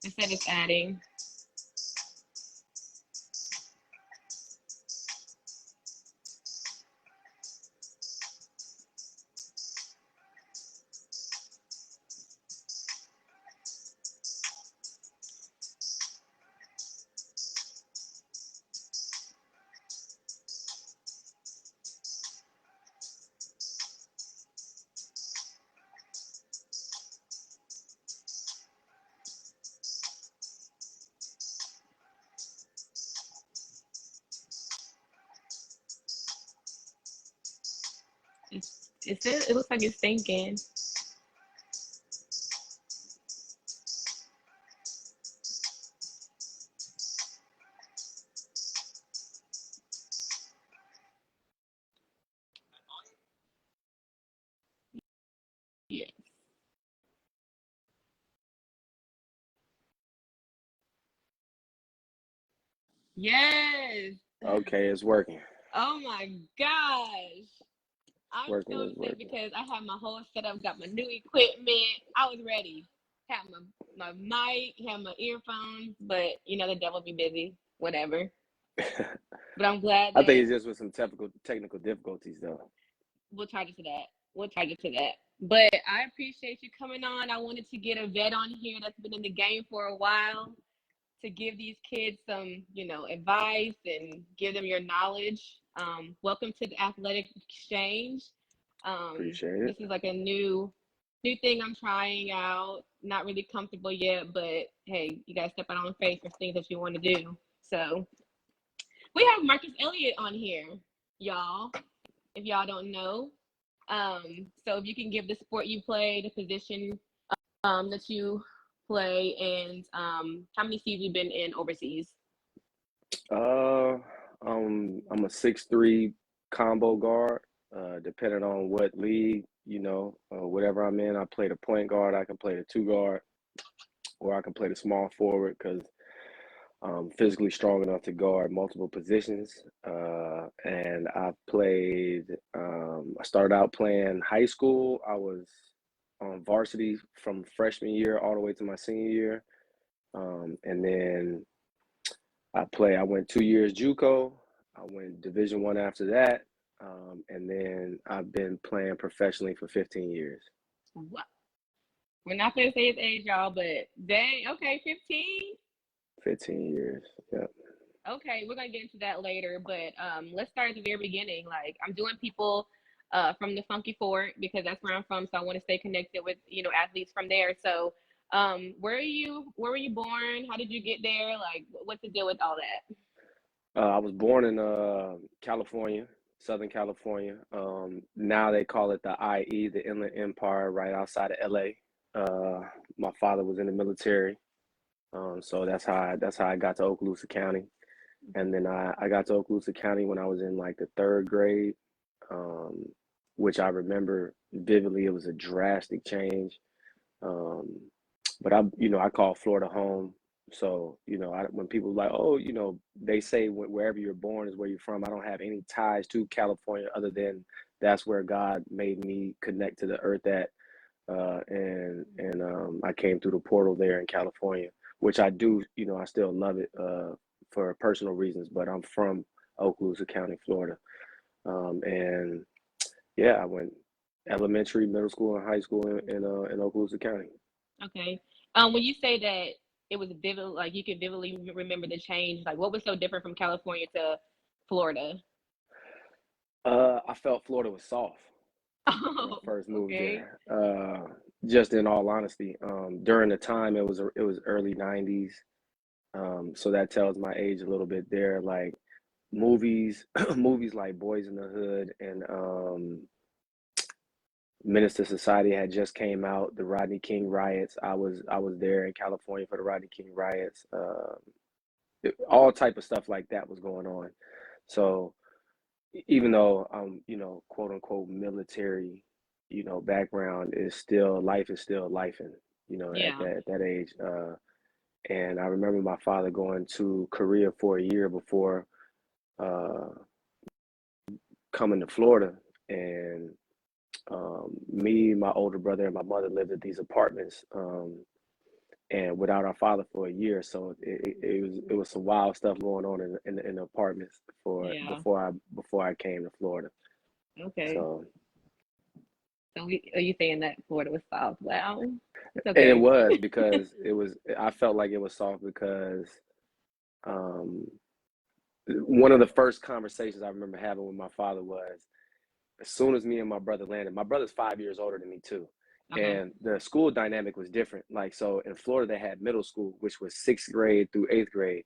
It said it's adding. It looks like it's thinking. Yeah. Yes. Okay, it's working. Oh my gosh. It's I'm working. so It's upset working. because I have my whole setup, got my new equipment. I was ready. Had my mic, had my earphones, but the devil be busy. Whatever. But I'm glad I think that it's just with some technical difficulties though. we'll charge it to that. We'll charge it to that. But I appreciate you coming on. I wanted to get a vet on here that's been in the game for a while to give these kids some, advice and give them your knowledge. Welcome to the Athletic Exchange. Appreciate This it. is like a new thing I'm trying out. Not really comfortable yet, but hey, you gotta step out on faith for things that you want to do. So we have Marcus Elliott on here, y'all. If y'all don't know, so if you can give the sport you play, the position that you play, and how many seasons you've been in overseas. Uh, I'm a 6'3" combo guard. Depending on what league, whatever I'm in, I play the point guard. I can play the two guard, or I can play the small forward because I'm physically strong enough to guard multiple positions. And I played. I started out playing high school. I was on varsity from freshman year all the way to my senior year. And then I went 2 years JUCO. I went Division One after that, and then I've been playing professionally for 15 years. What? We're not gonna say his age, y'all, but dang, okay, 15. 15 years. Yeah. Okay, we're gonna get into that later, but let's start at the very beginning. Like I'm doing people from the Funky Fort because that's where I'm from, so I want to stay connected with athletes from there. So, where were you born? How did you get there? Like, what's the deal with all that? I was born in California, Southern California. Now they call it the IE, the Inland Empire, right outside of LA. My father was in the military, so that's how I got to Okaloosa County. And then I got to Okaloosa County when I was in like the third grade, um, which I remember vividly. It was a drastic change. Um, but I call Florida home. So, when people like, oh, they say wherever you're born is where you're from. I don't have any ties to California other than that's where God made me connect to the earth at. And I came through the portal there in California, which I do, I still love it for personal reasons, but I'm from Okaloosa County, Florida. And yeah, I went elementary, middle school, and high school in Okaloosa County. Okay. When you say that it was vivid, like you could vividly remember the change, like what was so different from California to Florida? I felt Florida was soft when I Oh, first moved okay. there. Just in all honesty, during the time it was early '90s, so that tells my age a little bit there. Like movies, movies like Boys in the Hood and Minister Society had just came out. The Rodney King riots. I was there in California for the Rodney King riots. All type of stuff like that was going on. So even though quote unquote military, background is still life is still life and at Yeah. that age. And I remember my father going to Korea for a year before uh, coming to Florida, and me, my older brother, and my mother lived at these apartments. and without our father for a year. So it was some wild stuff going on in the apartments for Yeah. before I came to Florida. Okay. So So are you saying that Florida was soft? Well, it's and it okay. was because I felt like it was soft because um, one of the first conversations I remember having with my father was as soon as me and my brother landed. My brother's 5 years older than me too. Okay. And the school dynamic was different. Like, so in Florida, they had middle school, which was sixth grade through eighth grade.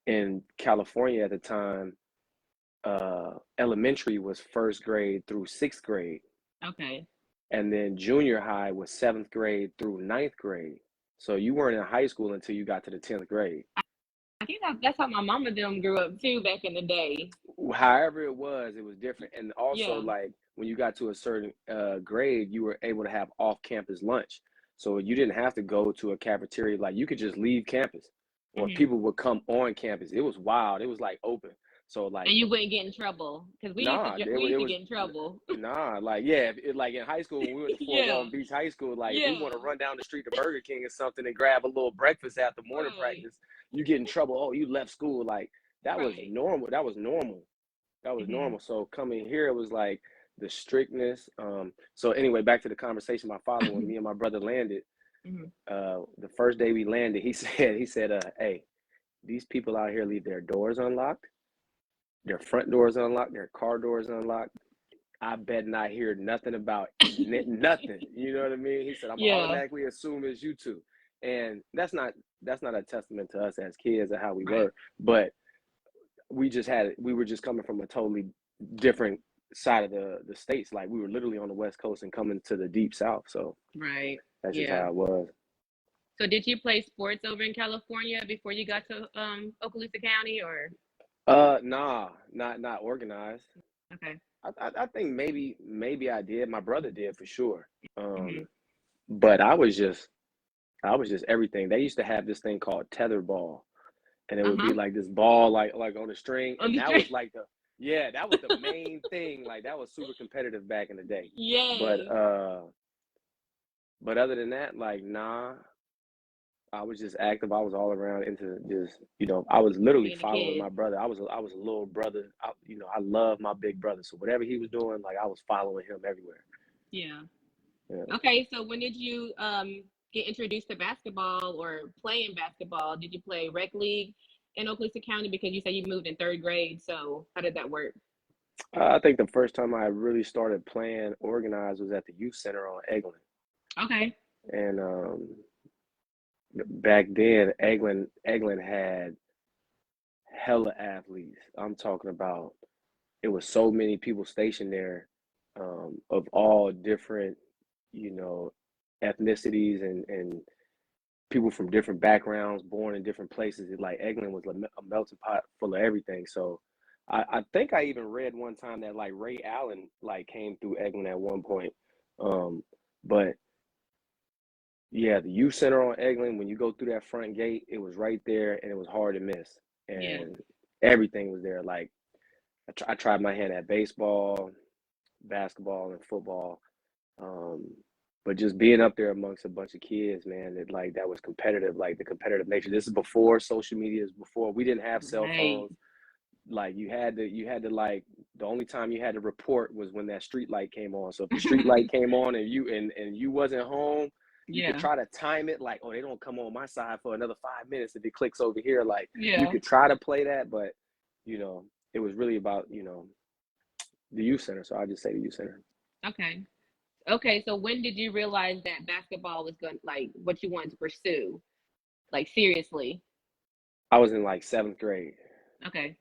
In California at the time, elementary was first grade through sixth grade. Okay. And then junior high was seventh grade through ninth grade. So you weren't in high school until you got to the 10th grade. I think that's how my mama and them grew up too back in the day. However it was different. And also, Yeah. like, when you got to a certain grade, you were able to have off-campus lunch. So you didn't have to go to a cafeteria. Like, you could just leave campus, or Hmm. people would come on campus. It was wild. It was like open. So And like, you wouldn't get in trouble because nah, we used it to was get in trouble. nah. Like, yeah, like in high school when we went to Fort Yeah. Walton Beach High School, like if we Yeah. want to run down the street to Burger King or something and grab a little breakfast after morning Right. practice, you get in trouble. Oh, you left school. Like, that was Right. normal. That was normal. That was Hmm. normal. So coming here, it was like the strictness. So anyway, back to the conversation. My father, when me and my brother landed, Hmm. the first day we landed, he said, hey, these people out here leave their doors unlocked, their front doors unlocked, their car doors unlocked. I bet not hear nothing about nothing. You know what I mean? He said, I'm Yeah. automatically assume it's you two. And that's not a testament to us as kids or how we Right. were, but we were just coming from a totally different side of the states. Like, we were literally on the West Coast and coming to the deep South. So Right. that's just Yeah. how it was. So did you play sports over in California before you got to Okaloosa County or Nah, not organized. okay. I think maybe I did. My brother did for sure. Hmm. But I was just everything. They used to have this thing called tether ball, and it would be Uh-huh. like this ball like on a string, On and the that street. was like that was the main thing. Like, that was super competitive back in the day. But Yes. but other than that, like, nah, I was just active. I was all around into just, I was literally Being a following kid. my brother. I was a little brother. I love my big brother. So whatever he was doing, like, I was following him everywhere. Yeah. Yeah. Okay, so when did you get introduced to basketball or playing basketball? Did you play rec league in Okaloosa County? Because you said you moved in third grade, so how did that work? I think the first time I really started playing organized was at the youth center on Eglin. Okay. And back then, Eglin had hella athletes. I'm talking about, it was so many people stationed there, of all different, you know, ethnicities and people from different backgrounds, born in different places. Like, Eglin was a melting pot full of everything. So I think I even read one time that, like, Ray Allen, like, came through Eglin at one point. But yeah, the youth center on Eglin, when you go through that front gate, it was right there and it was hard to miss. Yeah. And everything was there. Like, I tried my hand at baseball, basketball, and football. Um, but just being up there amongst a bunch of kids, man, that was competitive, like the competitive nature. This is before social media, is before we didn't have cell Right. phones. Like, you had to like, the only time you had to report was when that street light came on. So if the street light came on and you wasn't home, you could Yeah. try to time it, like, oh, they don't come on my side for another 5 minutes if it clicks over here. Like, you Yeah. could try to play that, but it was really about, the youth center. So I just say the youth center. Okay. Okay, so when did you realize that basketball was going like what you wanted to pursue? Like seriously? I was in like seventh grade, Okay.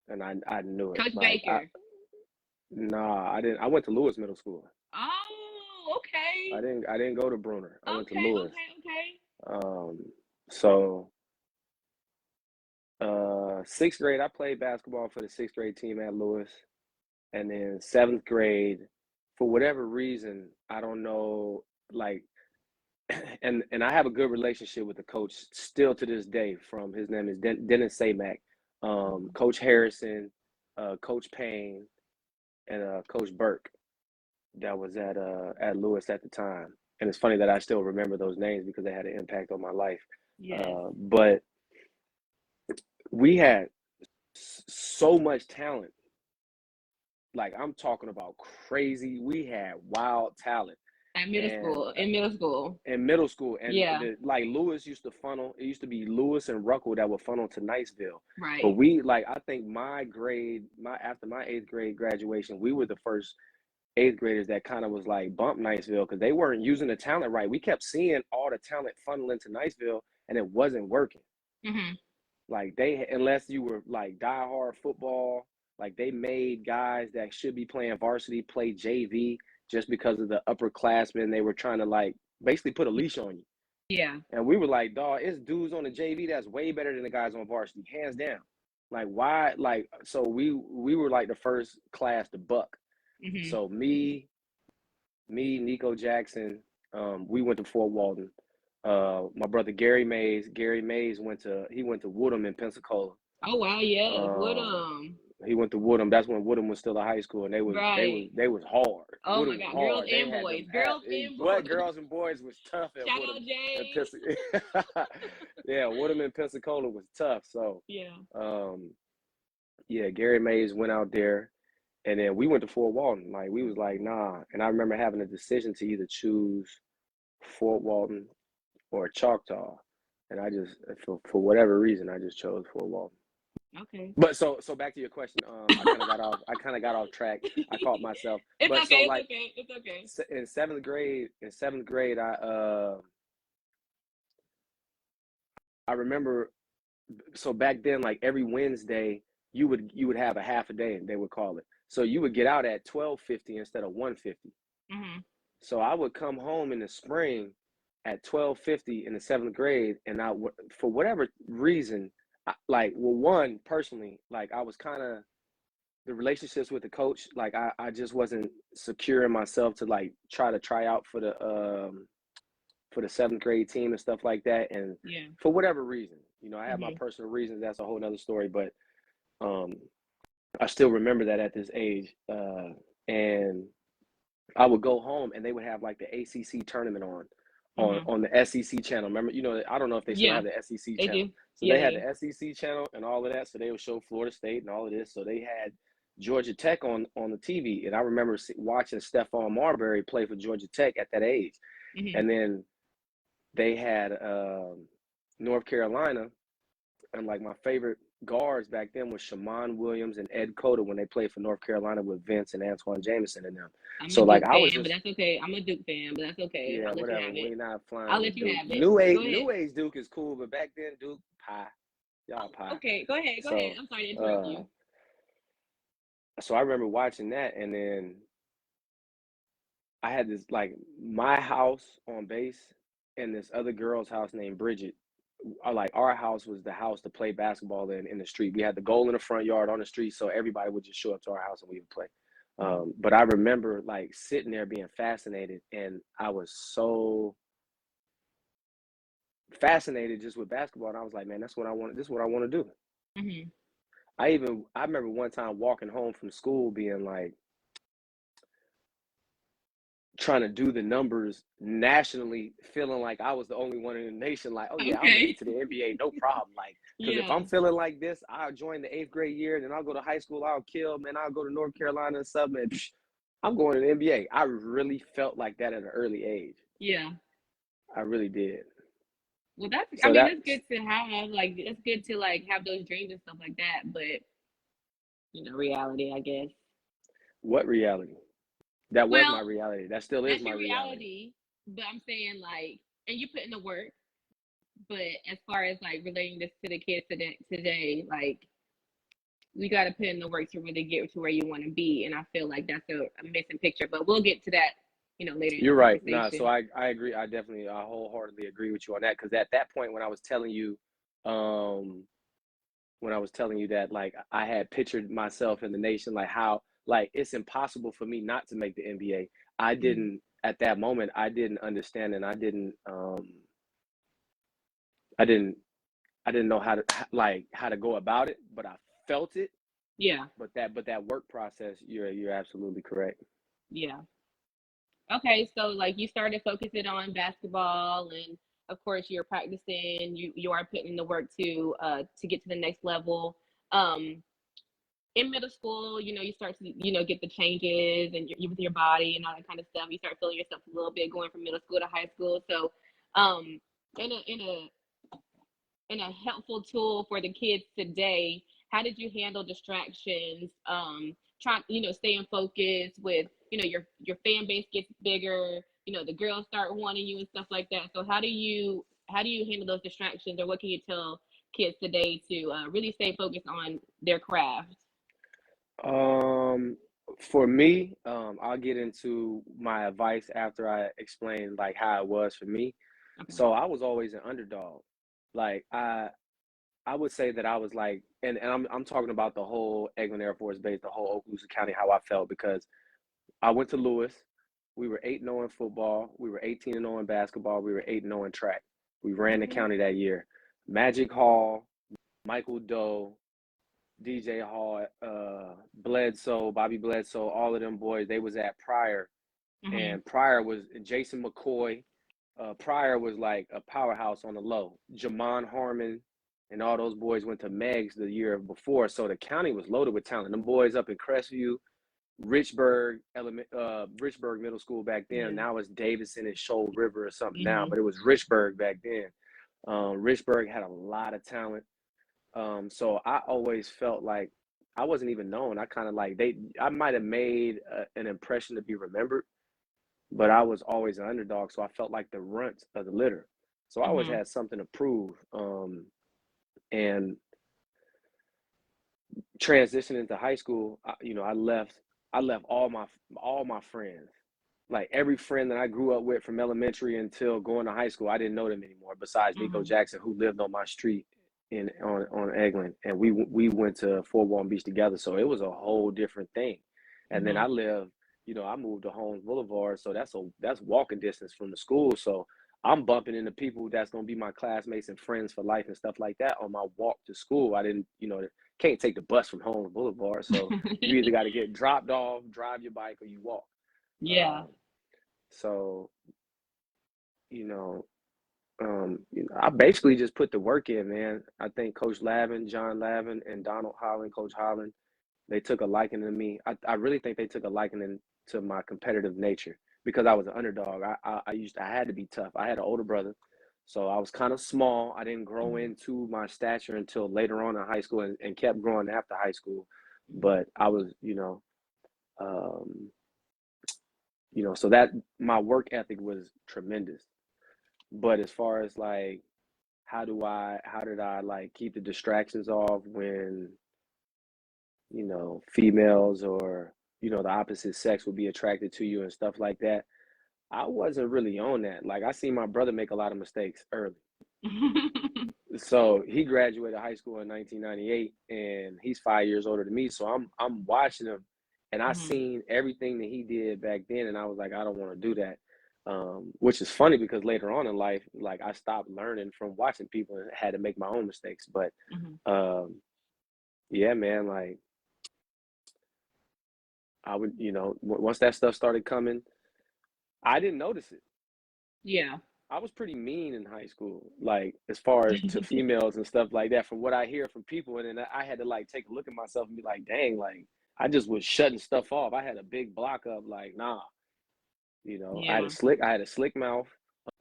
and I knew it. Coach Like, Baker. nah, I didn't. I went to Lewis Middle School. Oh, okay. I didn't go to Bruner. I went to Okay, Lewis. okay, okay. Um, so sixth grade, I played basketball for the sixth grade team at Lewis, and then seventh grade, for whatever reason, I don't know, like, and I have a good relationship with the coach still to this day. From his name is Dennis Samak, Mhm. Coach Harrison, Coach Payne, and Coach Burke, that was at Lewis at the time. and it's funny that I still remember those names because they had an impact on my life. Yes. But we had so much talent. Like, I'm talking about crazy. We had wild talent. At middle And school, in middle school. in middle school, and Yeah. like Lewis used to funnel. It used to be Lewis and Ruckle that would funnel to Niceville. But Right. we, like, I think after my eighth grade graduation, we were the first eighth graders that kind of was like bump Niceville because they weren't using the talent right. We kept seeing all the talent funneling to Niceville, and it wasn't working. Mm-hmm. Like, unless you were like diehard football, like they made guys that should be playing varsity play JV just because of the upperclassmen. They were trying to like basically put a leash on you. Yeah. And we were like, dog, it's dudes on the JV that's way better than the guys on varsity, hands down. Like, why? Like, so we were like the first class to buck. Mm-hmm. So me, Nico Jackson, we went to Fort Walton. My brother Gary Mays went to Woodham in Pensacola. Oh wow, yes, Um, he went to Woodham. That's when Woodham was still a high school, and they was right. hard. Oh Woodham my was God, girls hard. They and had boys, them girls and but boys. girls and boys was tough at Shout Woodham out and Jay. Pensacola. Yeah, Woodham and Pensacola was tough. So Yeah. yeah, Gary Mays went out there, and then we went to Fort Walton. Like, we was like, nah. And I remember having a decision to either choose Fort Walton or Choctaw, and I just for whatever reason I just chose Fort Walton. Okay. But so back to your question. I kind of got off track. I caught myself. It's But okay. so like It's okay. in seventh grade, I remember. So back then, like every Wednesday, you would have a half a day, they would call it. So you would get out at 12:50 instead of 1:50. Mm-hmm. So I would come home in the spring at 12:50 in the seventh grade, and for whatever reason, one, personally, like I was kind of, the relationships with the coach, like I just wasn't secure in myself to like try out for the seventh grade team and stuff like that. And Yeah. for whatever reason, I have my Mm-hmm. personal reasons. That's a whole nother story. But I still remember that at this age. And I would go home and they would have like the ACC tournament Mm-hmm. on the SEC channel. Remember, I don't know if they still Yeah, have the SEC they channel. do. So Yeah, they they had do. the SEC channel and all of that. So they would show Florida State and all of this. So they had Georgia Tech on the TV. And I remember watching Stephon Marbury play for Georgia Tech at that age. Mm-hmm. And then they had North Carolina. And like my favorite guards back then was Shammond Williams and Ed Cota when they played for North Carolina with Vince and Antoine Jameson and them. I'm So a like Duke I was fan, but just, that's okay. I'm a Duke fan, but that's okay. yeah, I'll let you whatever. have We it. not flying I'll let with you Duke. have it. Go ahead. New age Duke is cool, but back then Duke pie, y'all pie. Okay, go ahead. Go ahead. So I'm sorry to interrupt you. so I remember watching that, and then I had this like my house on base and this other girl's house named Bridget. Like our house was the house to play basketball in the street. We had the goal in the front yard on the street, so everybody would just show up to our house and we would play. But I remember like sitting there being fascinated, and I was so fascinated just with basketball, and I was like, man, that's what I want. This is what I want to do. Mm-hmm. I remember one time walking home from school being like, trying to do the numbers nationally, feeling like I was the only one in the nation. Like, oh yeah, I'll make Okay. it to the NBA, no problem. Like, because if Yeah. I'm feeling like this, I'll join the eighth grade year, and then I'll go to high school. I'll kill, man. I'll go to North Carolina and something. And I'm going to the NBA. I really felt like that at an early age. Yeah. I really did. Well, I So mean, it's good to have, like, it's good to, like, have those dreams and stuff like that, but, reality, I guess. What reality? That was my Well, reality. That still is that's my your reality. reality, but I'm saying, like, and you put in the work, but as far as, like, relating this to the kids today, like, you got to put in the work to really get to where you want to be, and I feel like that's a missing picture, but we'll get to that, later in You're the right. Nah, so conversation. I agree. I wholeheartedly agree with you on that. Because at that point, um, when I was telling you that, like, I had pictured myself in the nation, like how, like, it's impossible for me not to make the NBA. I Mm-hmm. didn't, at that moment, I didn't understand, and I didn't know how to go about it, but I felt it. Yeah. But that work process, you're absolutely correct. Yeah. Okay, so like you started focusing on basketball, and of course you're practicing. You are putting in the work to get to the next level. Um, in middle school, you start to get the changes and with your body and all that kind of stuff. You start feeling yourself a little bit going from middle school to high school. So, um, in a helpful tool for the kids today, how did you handle distractions? Trying, staying focused with, your fan base gets bigger. The girls start wanting you and stuff like that. So how do you handle those distractions, or what can you tell kids today to really stay focused on their craft? Um, for me, I'll get into my advice after I explain like how it was for me. Okay. So I was always an underdog. Like I would say that I was like, and I'm talking about the whole Eglin Air Force Base, the whole Okaloosa County, how I felt because I went to Lewis. We were 8-0 in football. We were 18-0 in basketball. We were 8-0 in track. We ran the Okay. county that year. Magic Hall, Michael Doe, DJ Hall, Bledsoe, Bobby Bledsoe, all of them boys, they was at Pryor. Mhm. And Pryor was Jason McCoy. Pryor was like a powerhouse on the low. Jamon Harmon and all those boys went to Megs the year before. So the county was loaded with talent. Them boys up in Crestview, Richburg Middle School back then. Yeah. Now it's Davidson and Shoal River or something now, Mhm. but it was Richburg back then. Richburg had a lot of talent. So I always felt like I wasn't even known. I kind of like I might have made an impression to be remembered, but I was always an underdog. So I felt like the runt of the litter. So I always Mhm. had something to prove. And transitioning into high school, I left all my friends. Like every friend that I grew up with from elementary until going to high school, I didn't know them anymore. Besides Nico Mhm. Jackson, who lived on my street on Eglin, and we went to Fort Walton Beach together. So it was a whole different thing. And then Mhm. I moved to Holmes Boulevard, so that's walking distance from the school. So I'm bumping into people that's gonna be my classmates and friends for life and stuff like that on my walk to school. I didn't, can't take the bus from Holmes Boulevard, so you either got to get dropped off, drive your bike, or you walk. Yeah. Um, so you know, I basically just put the work in, man. I think Coach Lavin, John Lavin, and Donald Holland, Coach Holland, they took a liking to me. I really think they took a liking to my competitive nature because I was an underdog. I had to be tough. I had an older brother, so I was kind of small. I didn't grow Mhm. into my stature until later on in high school and kept growing after high school. Mhm. But I was, um, so that my work ethic was tremendous. But as far as like how did I like keep the distractions off when, females or, the opposite sex would be attracted to you and stuff like that. I wasn't really on that. Like I seen my brother make a lot of mistakes early. So he graduated high school in 1998 and he's 5 years older than me. So I'm watching him and I Mhm. seen everything that he did back then and I was like, I don't want to do that. Which is funny because later on in life, like I stopped learning from watching people and had to make my own mistakes. But Mhm. um, yeah, man, like I would, once that stuff started coming, I didn't notice it. Yeah. I was pretty mean in high school, like as far as to females and stuff like that, from what I hear from people. And then I had to like take a look at myself and be like, dang, like I just was shutting stuff off. I had a big block up, like, nah, Yeah. I had a slick mouth.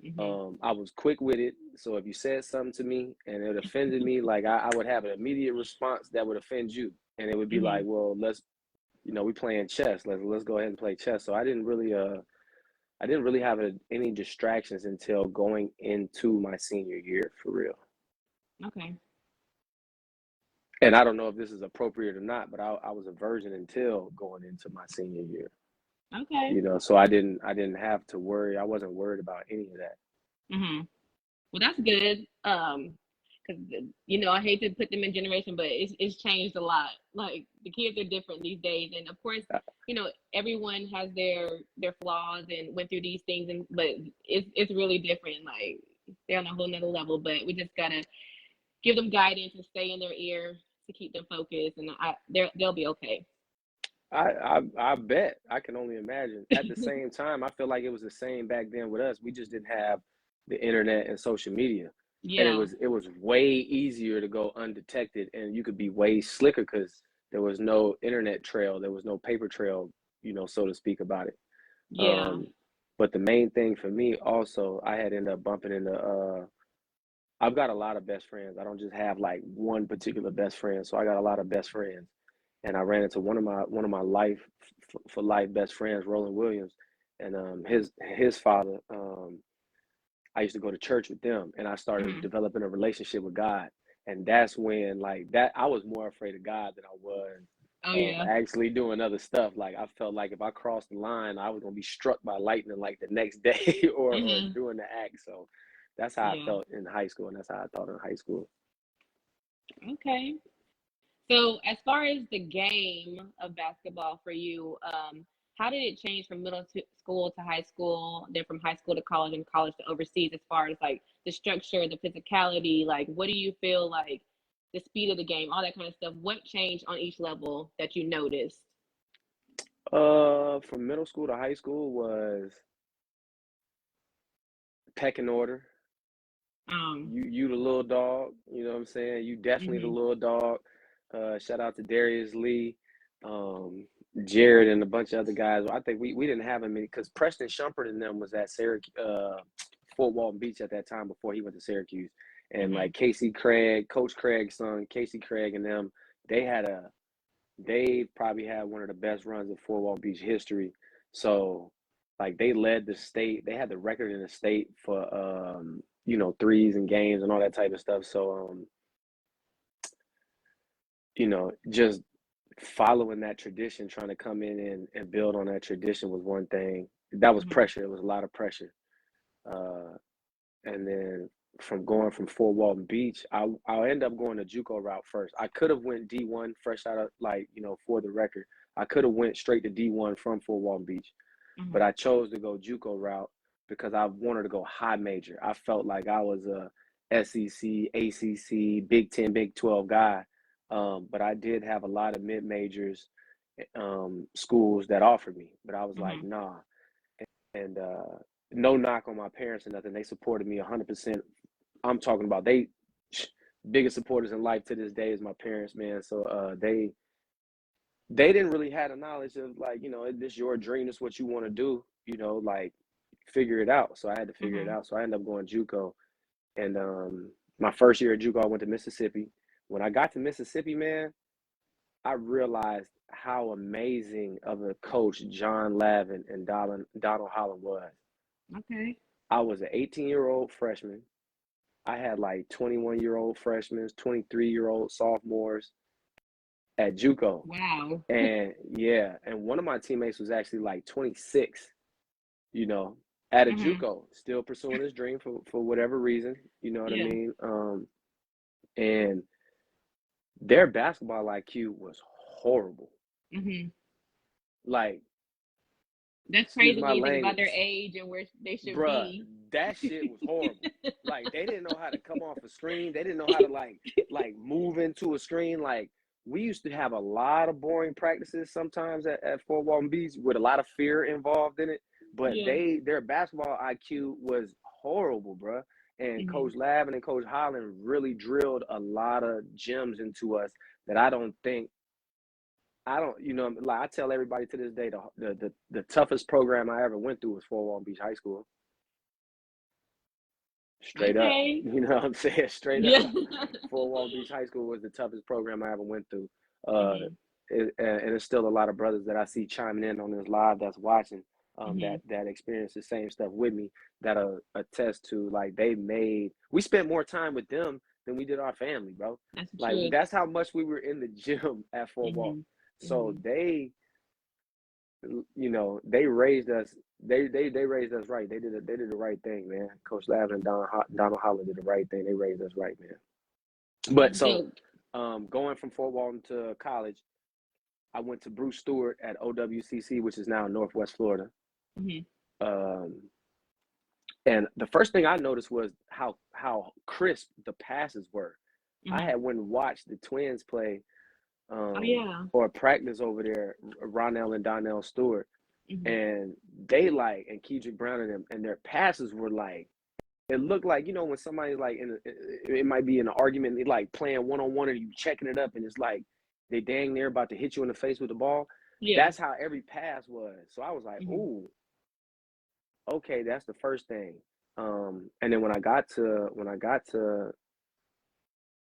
Mhm. I was quick with it. So if you said something to me and it offended me, like I would have an immediate response that would offend you. And it would be like, Mhm. well, we playing chess. Let's go ahead and play chess. So I didn't really have any distractions until going into my senior year for real. Okay. And I don't know if this is appropriate or not, but I was a virgin until going into my senior year. Okay. So I didn't have to worry. I wasn't worried about any of that. Mhm. Well, that's good. Because I hate to put them in generation, but it's changed a lot. Like the kids are different these days, and of course, everyone has their flaws and went through these things, but it's really different. Like they're on a whole nother level. But we just gotta give them guidance and stay in their ear to keep them focused, and they'll be okay. I bet. I can only imagine. At the same time, I feel like it was the same back then with us. We just didn't have the internet and social media. And Yeah. it was way easier to go undetected, and you could be way slicker because there was no internet trail, there was no paper trail, so to speak, about it. Yeah. Um, but the main thing for me also, I had ended up bumping into I've got a lot of best friends. I don't just have like one particular best friend. So I got a lot of best friends. And I ran into one of my life for life best friends, Roland Williams, and his father. I used to go to church with them, and I started Hmm. developing a relationship with God. And that's when like that I was more afraid of God than I was Oh of yeah. actually doing other stuff. Like I felt like if I crossed the line, I was gonna be struck by lightning like the next day or Hmm. doing the act. So that's how I Yeah. felt in high school, and that's how I thought in high school. Okay. So, as far as the game of basketball for you, how did it change from school to high school, then from high school to college, and college to overseas? As far as like the structure, the physicality, like what do you feel like the speed of the game, all that kind of stuff? What changed on each level that you noticed? From middle school to high school was pecking order. Um. You the little dog, you know what I'm saying? You definitely the Mhm. little dog. Shout out to Darius Lee, um, Jared, and a bunch of other guys. I think we didn't have him because Preston Shumpert and them was at Syracuse, Fort Walton Beach at that time before he went to Syracuse. And Mhm. like Casey Craig, Coach Craig's son, Casey Craig, and them, they had a they probably had one of the best runs of Fort Walton Beach history. So, like, they led the state. They had the record in the state for threes and games and all that type of stuff. So, just following that tradition, trying to come in and build on that tradition was one thing. That was Mhm. pressure. It was a lot of pressure. Uh, and then from going from Fort Walton Beach, I'll end up going the JUCO route first. I could have went D1 fresh out of for the record. I could have went straight to D1 from Fort Walton Beach, but Mhm. I chose to go JUCO route because I wanted to go high major. I felt like I was a SEC, ACC, Big 10, Big 12 guy. But I did have a lot of mid majors schools that offered me, but I was like, Mhm. nah. And no knock on my parents or nothing. They supported me 100%. I'm talking about they biggest supporters in life to this day is my parents, man. So they didn't really have the knowledge of like, this your dream, this what you want to do, like figure it out. So I had to figure it Mhm. out. So I ended up going JUCO. And my first year at JUCO, I went to Mississippi. When I got to Mississippi, man, I realized how amazing of a coach John Lavin and Donald Holland was. Okay. I was an 18-year-old freshman. I had like 21-year-old freshmen, 23-year-old sophomores at JUCO. Wow. And yeah, and one of my teammates was actually like 26, you know, at a Mhm. JUCO, still pursuing his dream for whatever reason, you know what I Yeah. mean? And their basketball IQ was horrible. Mhm. Like, That's excuse crazy my when you think about their language, age and where they should bruh, be. that shit was horrible. Like they didn't know how to come off a screen. They didn't know how to like move into a screen. Like we used to have a lot of boring practices sometimes at Fort Walton Beach with a lot of fear involved in it. But Yeah. their basketball IQ was horrible, bruh. And Mhm. Coach Lavin and Coach Holland really drilled a lot of gems into us that I don't, like I tell everybody to this day, the toughest program I ever went through was Fort Walton Beach High School. Straight up. Okay. You know what I'm saying? Straight Yeah. up. Fort Walton Beach High School was the toughest program I ever went through. Uh, Mhm. and there's still a lot of brothers that I see chiming in on this live that's watching Mhm. that experience the same stuff with me that attest to like we spent more time with them than we did our family, bro. That's the Like truth. that's how much we were in the gym at Fort Walton. Mhm. So Mhm. they raised us. They raised us right. They did the right thing, man. Coach Lavin and Donald Holland did the right thing. They raised us right, man. But That's so, dope. going from Fort Walton to college, I went to Bruce Stewart at OWCC, which is now in Northwest Florida. Mhm. Um, and the first thing I noticed was how crisp the passes were. I Mhm. had went and watched the Twins play Oh yeah. or practice over there, Ronell and Donnell Stewart, Mhm. and they like and Kedrick Brown and them, and their passes were like it looked like when somebody's like it might be in an argument, they like playing one on one, and you checking it up, and it's like they dang near about to hit you in the face with the ball. Yeah. That's how every pass was. So I was like, Mhm. ooh, okay, that's the first thing. And then when I got to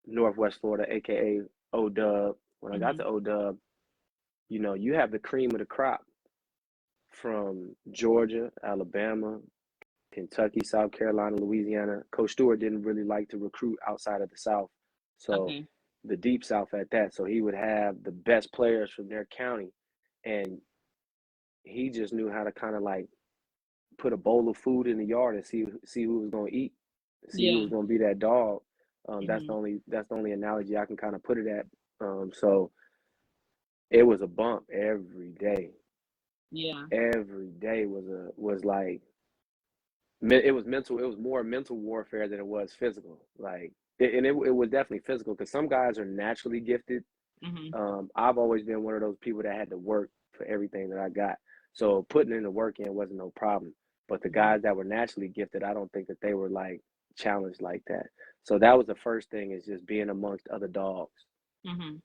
Northwest Florida, aka O-Dub, when I got Mhm. to O-Dub, you have the cream of the crop from Georgia, Alabama, Kentucky, South Carolina, Louisiana. Coach Stewart didn't really like to recruit outside of the South, so Okay. the deep South at that. So he would have the best players from their county, and he just knew how to kind of like put a bowl of food in the yard and see who was going to eat, see who Yeah. was going to be that dog. Mhm. That's the only analogy I can kind of put it at. So it was a bump every day. Yeah. Every day was like it was mental. It was more mental warfare than it was physical. Like it was definitely physical because some guys are naturally gifted. Mhm. I've always been one of those people that had to work for everything that I got. So putting in the work in wasn't no problem. But the Mhm. guys that were naturally gifted, I don't think that they were like challenged like that. So that was the first thing is just being amongst other dogs, Mhm.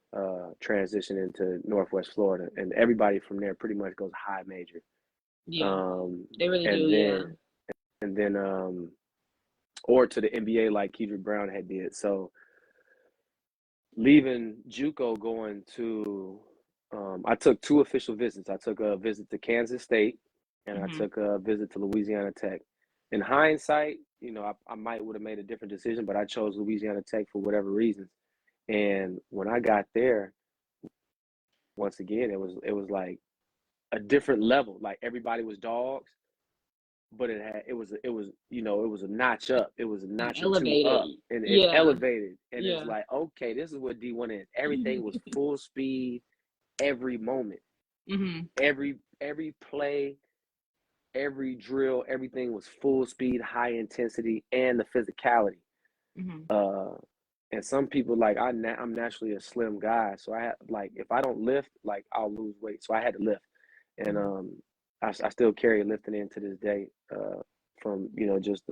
transition into Northwest Florida. And everybody from there pretty much goes high major. Yeah. Um, They really do. and Yeah. then and then or to the NBA like Kedrick Brown had did. So leaving JUCO, going to I took two official visits. I took a visit to Kansas State, and I Mhm. took a visit to Louisiana Tech. In hindsight, I might would have made a different decision, but I chose Louisiana Tech for whatever reasons. And when I got there, once again, it was like a different level. Like everybody was dogs, but it was a notch up. It was a notch or two up, Elevated. and it Yeah. elevated. And it's Yeah. like, okay, this is what D1 is. Everything was full speed every moment, Mhm. every play, every drill, everything was full speed, high intensity, and the physicality. Mhm. Uh, and some people like I'm naturally a slim guy, so I had like if I don't lift, like I'll lose weight, so I had to lift, and Mhm. I still carry lifting into this day, from just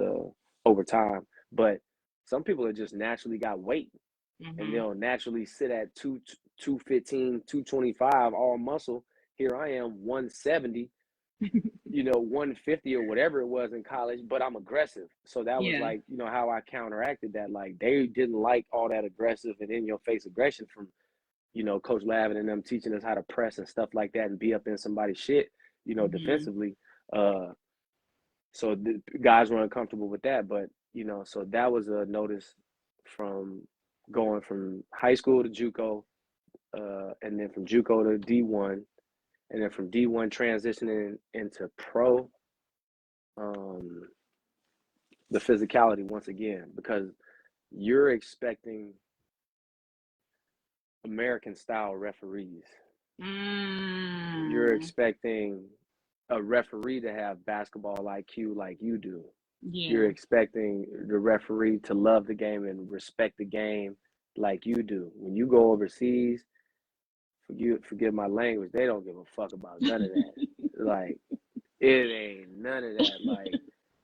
over time. But some people are just naturally got weight, and Mhm. they'll naturally sit at 215, 225, all muscle. Here I am, 170, 150 or whatever it was in college, but I'm aggressive. So that was Yeah. like, how I counteracted that. Like they didn't like all that aggressive and in your face aggression from, Coach Lavin and them teaching us how to press and stuff like that and be up in somebody's shit, Mhm. defensively. Uh, so the guys were uncomfortable with that, but so that was a notice from going from high school to JUCO, and then from JUCO to D1, and then from D1 transitioning into pro. Um, the physicality once again because you're expecting American style referees. You're Mm. expecting a referee to have basketball IQ like you do. You're Yeah. expecting the referee to love the game and respect the game like you do. When you go overseas, forgive my language, they don't give a fuck about none of that. Like it ain't none of that. Like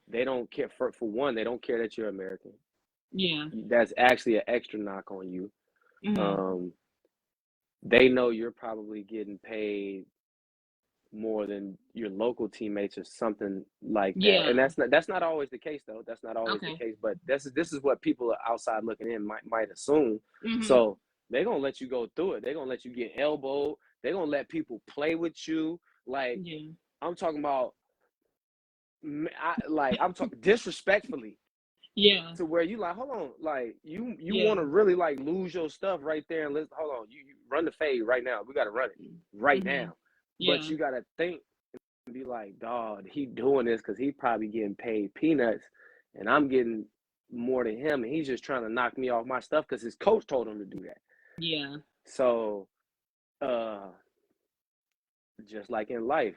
they don't care for one, they don't care that you're American. Yeah. That's actually an extra knock on you. Mhm. Um, they know you're probably getting paid more than your local teammates or something like that. And Yeah. that's not always the case though. That's not always the Okay. case, but this is what people outside looking in might assume. Mhm. So they're gonna let you go through it. They're gonna let you get elbowed. They're gonna let people play with you. Like Yeah. I'm talking about, I'm talking disrespectfully Yeah. to where you like, hold on, like you want Yeah. to really like lose your stuff right there and let's hold on, you run the fade right now. We got to run it right Mhm. now, but Yeah. you got to think and be like, dog, he doing this because he probably getting paid peanuts, and I'm getting more than him, and he's just trying to knock me off my stuff because his coach told him to do that. Yeah. So, uh, just like in life,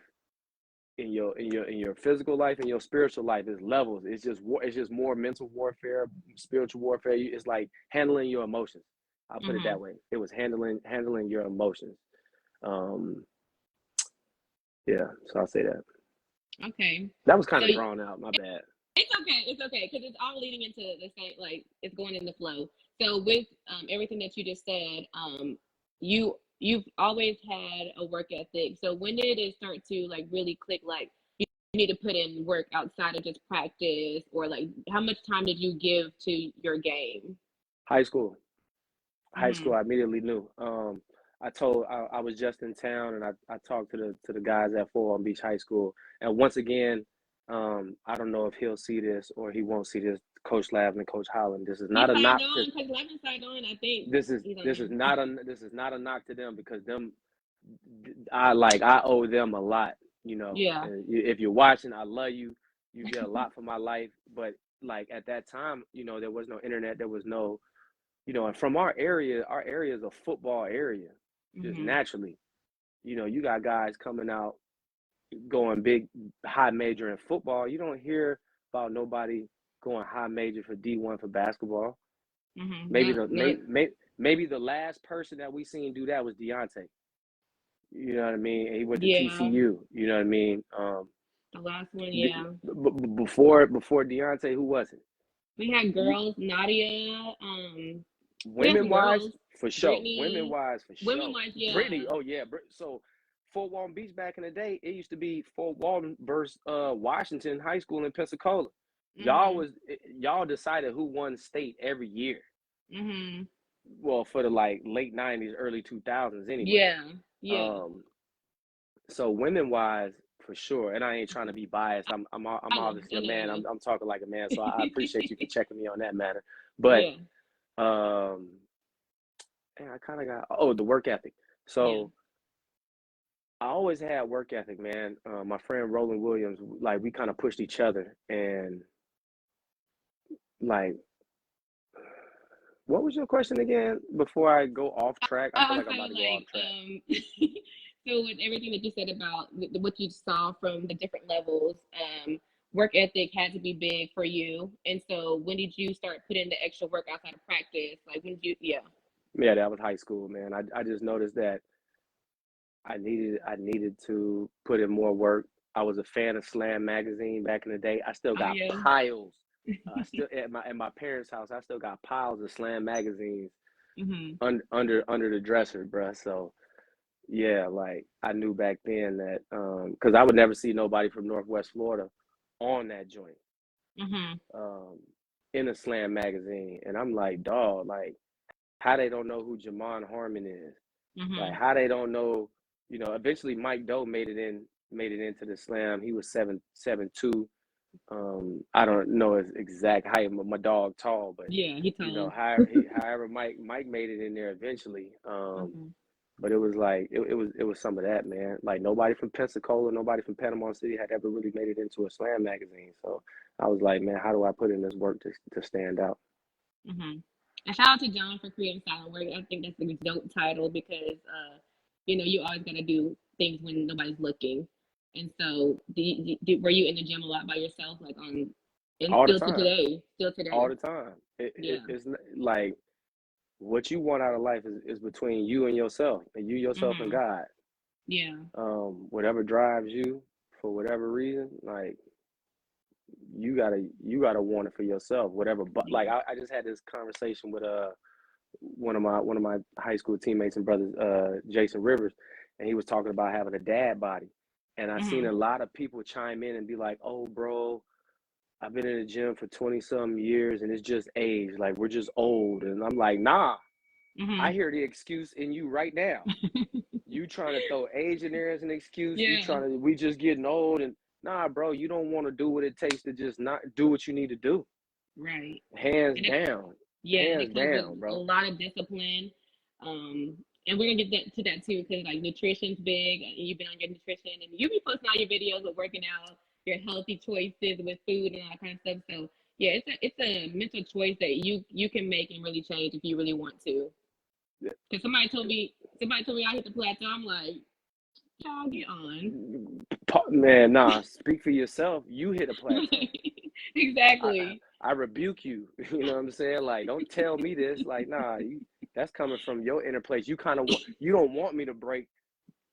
in your physical life and your spiritual life is levels. It's just more mental warfare, spiritual warfare. It's like handling your emotions. I'll put it Mm-hmm. that way. It was handling your emotions. Um, yeah, so I'll say that. Okay. That was kind So of drawn out. My bad. it's okay. It's okay because it's all leading into the same. Like it's going in the flow. So with everything that you just said, you've always had a work ethic. So when did it start to like really click? Like you need to put in work outside of just practice, or like how much time did you give to your game? High school. High Mm-hmm. school, I immediately knew. I was just in town, and I talked to the guys at Fort Walton Beach High School, and once again, I don't know if he'll see this or he won't see this. Coach Lab and Coach Holland. This is He not a signed knock to. on because Levin signed on. I think he's on This is there. not a this is not a knock to them because them I owe them a lot. You know, Yeah. and if you're watching, I love you. You did a lot for my life, but like at that time, you know, there was no internet. There was no, you know, and from our area is a football area, just Mm-hmm. naturally. You know, you got guys coming out going big high major in football. You don't hear about nobody going high major for D1 for basketball. Mm-hmm. Maybe No, the no. maybe the last person that we seen do that was Deontay. You know what I mean? And he went to Yeah. TCU. You know what I mean? The last one. Yeah. Before Deontay, who was it? We had You girls, Nadia. We had women some wise girls, for sure. Women Brittany. wise for Women sure. wise, yeah. Brittany, oh yeah. So Fort Walton Beach back in the day, it used to be Fort Walton versus Washington High School in Pensacola. Mhm. Y'all decided who won state every year. Mhm. Well, for the like late '90s, early 2000s, anyway. Yeah. Yeah. Um, so women wise, for sure. And I ain't trying to be biased. I'm I know. obviously I a know. I man. know. I'm talking like a man. So I appreciate you for checking me on that matter. But Yeah. um, and I kind of got the work ethic. Yeah. So I always had work ethic, man. My friend Roland Williams, like we kind of pushed each other, and like, what was your question again? Before I go off track, I feel like I'm So about to go off like track. so with everything that you said about what you saw from the different levels, work ethic had to be big for you. And so when did you start putting the extra work outside of practice? Like when did you? Yeah. Yeah, that was high school, man. I just noticed that I needed to put in more work. I was a fan of Slam magazine back in the day. I still Oh got yeah. piles. I still at my parents' house. I still got piles of Slam magazines Mhm. under the dresser, bruh. So yeah, like I knew back then that because I would never see nobody from Northwest Florida on that joint Mhm. um, in a Slam magazine, and I'm like, dog, like how they don't know who Jamon Harmon is. Like Mhm. how they don't know, you know. Eventually, Mike Doe made it into the slam. He was 7'2". I don't know his exact height. My dog tall, but Yeah. He you know, told. however Mike made it in there eventually. Mhm. But it was like it was some of that, man. Like nobody from Pensacola, nobody from Panama City had ever really made it into a slam magazine. So I was like, man, how do I put in this work to stand out? Mhm. And shout out to John for creating silent work. I think that's a dope title because you always gotta do things when nobody's looking. And so, were you in the gym a lot by yourself, like and All the still to time, today, still all today? the time. Yeah. It's like what you want out of life is between you and yourself, and you yourself and Mhm. God. Yeah. Whatever drives you for whatever reason, like you gotta want it for yourself. Whatever, but like Yeah. I just had this conversation with one of my high school teammates and brothers, Jason Rivers, and he was talking about having a dad body, and I seen a Mhm. lot of people chime in and be like, "Oh, bro, I've been in the gym for 20 some years, and it's just age. Like we're just old." And I'm like, "Nah, I Mhm. hear the excuse in you right now. You trying to throw age in there as an excuse. You Yeah. trying to we just getting old and nah, bro, you don't want to do what it takes to just not do what you need to do. Right. Hands And down. yeah, and Hands it comes with down, a bro. lot of discipline. And we're gonna get that too, because like nutrition's big. And you've been on your nutrition, and you be posting all your videos of working out, your healthy choices with food and all that kind of stuff. So yeah, it's a mental choice that you can make and really change if you really want to. Because somebody told me I hit the plateau. I'm like, y'all get on. Man, nah, speak for yourself. You hit a plateau. I Exactly. I rebuke you. You know what I'm saying? Like, don't tell me this. Like, nah, That's coming from your inner place. You kind of you don't want me to break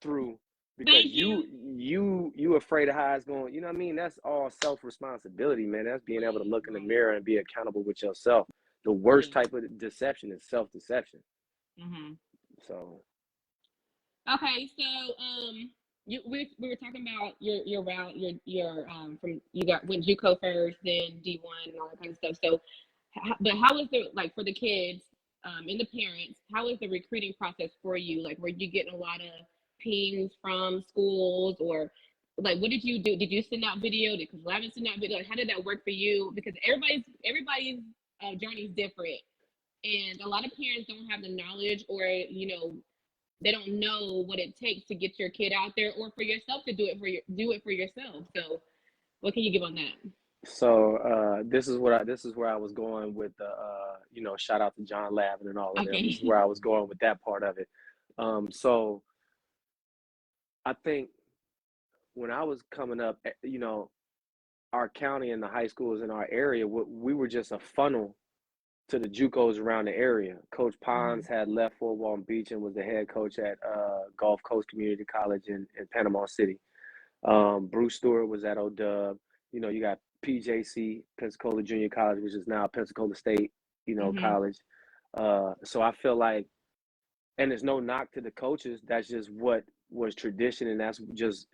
through because Thank you afraid of how it's going. You know what I mean? That's all self-responsibility, man. That's being able to look in the mirror and be accountable with yourself. The worst type of deception is self-deception. So Okay, so we were talking about your route, your from you went JUCO first, then D1 and all that kind of stuff. So, but how was the like for the kids and the parents? How was the recruiting process for you? Like, were you getting a lot of pings from schools, or like what did you do? Did you send out video? Did Coach Lavin send out video? Like, how did that work for you? Because everybody's journey is different, and a lot of parents don't have the knowledge, or they don't know what it takes to get your kid out there, or for yourself to do it for yourself. So what can you give on that? So this is where I was going with the shout out to John Lavin and all of them. This is where I was going with that part of it. So I think when I was coming up, our county and the high schools in our area, we were just a funnel to the JUCOs around the area. Coach Pons had left Fort Walton Beach and was the head coach at Gulf Coast Community College in Panama City. Bruce Stewart was at OW. You got PJC, Pensacola Junior College, which is now Pensacola State, college. So I feel like, and there's no knock to the coaches. That's just what was tradition, and that's just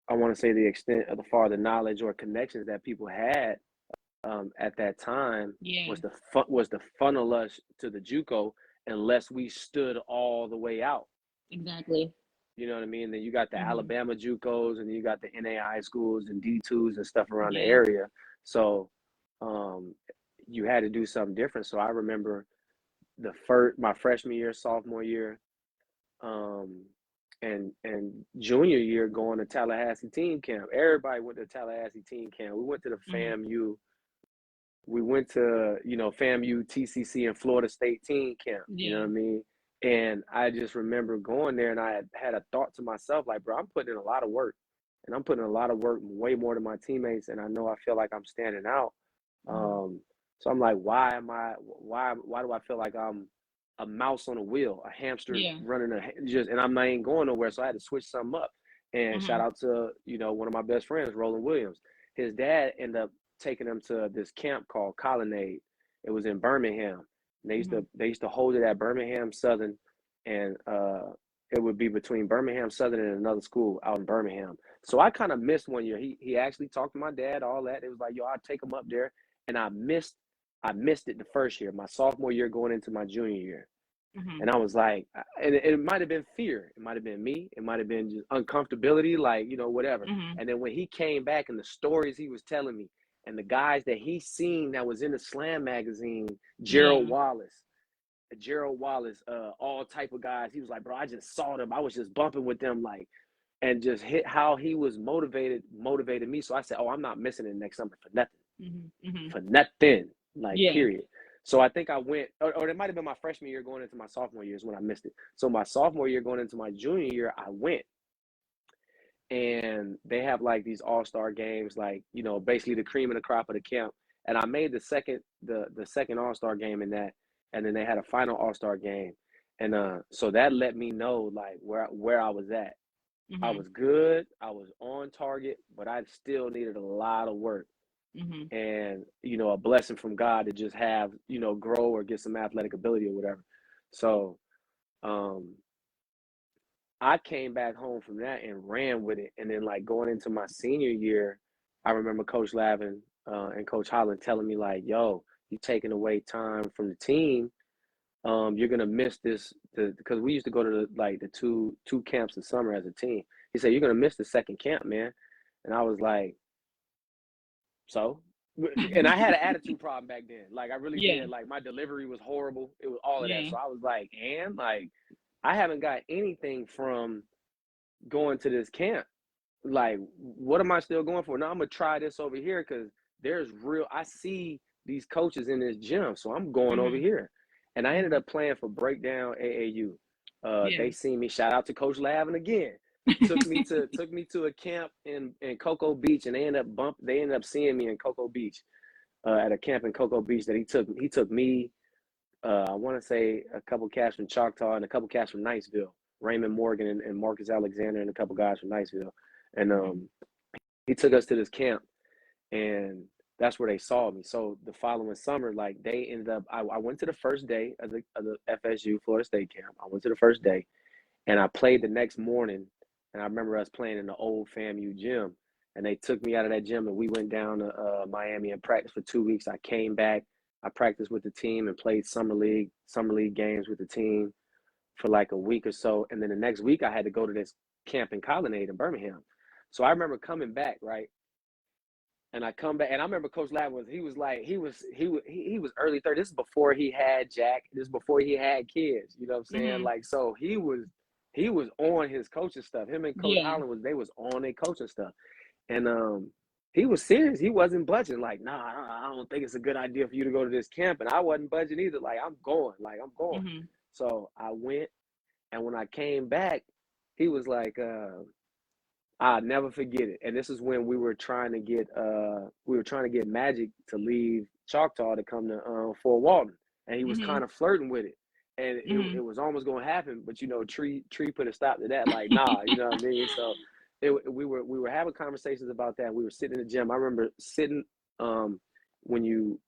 I want to say the extent of the knowledge or connections that people had at that time was to funnel us to the JUCO unless we stood all the way out. Exactly. You know what I mean? Then you got the Alabama JUCOs, and you got the NAI schools and D2s and stuff around the area. So you had to do something different. So I remember my freshman year, sophomore year, and junior year going to Tallahassee team camp. Everybody went to Tallahassee team camp. We went to the FAMU. We went to, FAMU, TCC, and Florida State team camp. You know what I mean? And I just remember going there, and I had a thought to myself, like, bro, I'm putting in a lot of work. And I'm putting in a lot of work, way more than my teammates, and I know I feel like I'm standing out. So I'm like, why do I feel like I'm a mouse on a wheel, a hamster running and I'm not even going nowhere. So I had to switch something up. And shout out to, one of my best friends, Roland Williams. His dad ended up taking him to this camp called Colonnade. It was in Birmingham. And they used to hold it at Birmingham Southern, and it would be between Birmingham Southern and another school out in Birmingham. So I kind of missed one year. He actually talked to my dad, all that. It was like, yo, I'll take him up there. And I missed it the first year, my sophomore year going into my junior year. And I was like, and it might have been fear. It might have been me. It might have been just uncomfortability, like, whatever. And then when he came back and the stories he was telling me and the guys that he seen that was in the Slam magazine, Gerald Wallace, all type of guys. He was like, bro, I just saw them. I was just bumping with them, like, and just hit how he was motivated me. So I said, oh, I'm not missing it next summer for nothing. For nothing, like, period. So I think I went, or it might have been my freshman year going into my sophomore year is when I missed it. So my sophomore year going into my junior year, I went. And they have like these all-star games, like, basically the cream of the crop of the camp. And I made the second all-star game in that. And then they had a final all-star game. And so that let me know like where I was at. I was good. I was on target, but I still needed a lot of work. And, a blessing from God to just have, grow or get some athletic ability or whatever. So I came back home from that and ran with it. And then like going into my senior year, I remember Coach Lavin and Coach Holland telling me like, yo, you're taking away time from the team. You're going to miss this because we used to go to the two camps in summer as a team. He said, you're going to miss the second camp, man. And I was like, so? And I had an attitude problem back then. Like I really did. Like my delivery was horrible. It was all of that. So I was like, and like, I haven't got anything from going to this camp. Like, what am I still going for? Now I'm going to try this over here because I see these coaches in this gym. So I'm going over here. And I ended up playing for Breakdown AAU. They seen me, shout out to Coach Lavin again. took me to a camp in Cocoa Beach, and they ended up seeing me in Cocoa Beach at a camp in Cocoa Beach that he took me, I want to say a couple cats from Choctaw and a couple cats from Niceville, Raymond Morgan and Marcus Alexander and a couple guys from Niceville. And he took us to this camp, and that's where they saw me. So the following summer, like they ended up, I went to the first day of the FSU Florida State camp. I went to the first day, and I played the next morning. And I remember us playing in the old FAMU gym, and they took me out of that gym, and we went down to Miami and practiced for 2 weeks. I came back, I practiced with the team and played summer league games with the team for like a week or so. And then the next week I had to go to this camp in Colonnade in Birmingham. So I remember coming back, right? And I come back, and I remember Coach Ladd he was early 30s. This is before he had Jack. This is before he had kids. You know what I'm saying? Mm-hmm. Like, so he was on his coaching stuff. Him and Coach Holland was on their coaching stuff. And he was serious. He wasn't budging. Like, nah, I don't think it's a good idea for you to go to this camp. And I wasn't budging either. Like, I'm going. Mm-hmm. So I went, and when I came back, he was like, I'll never forget it. And this is when we were trying to get Magic to leave Choctaw to come to Fort Walton, and he was kind of flirting with it, and it was almost gonna happen. But Tree put a stop to that. Like, nah, you know what I mean? So we were having conversations about that. We were sitting in the gym. I remember sitting when you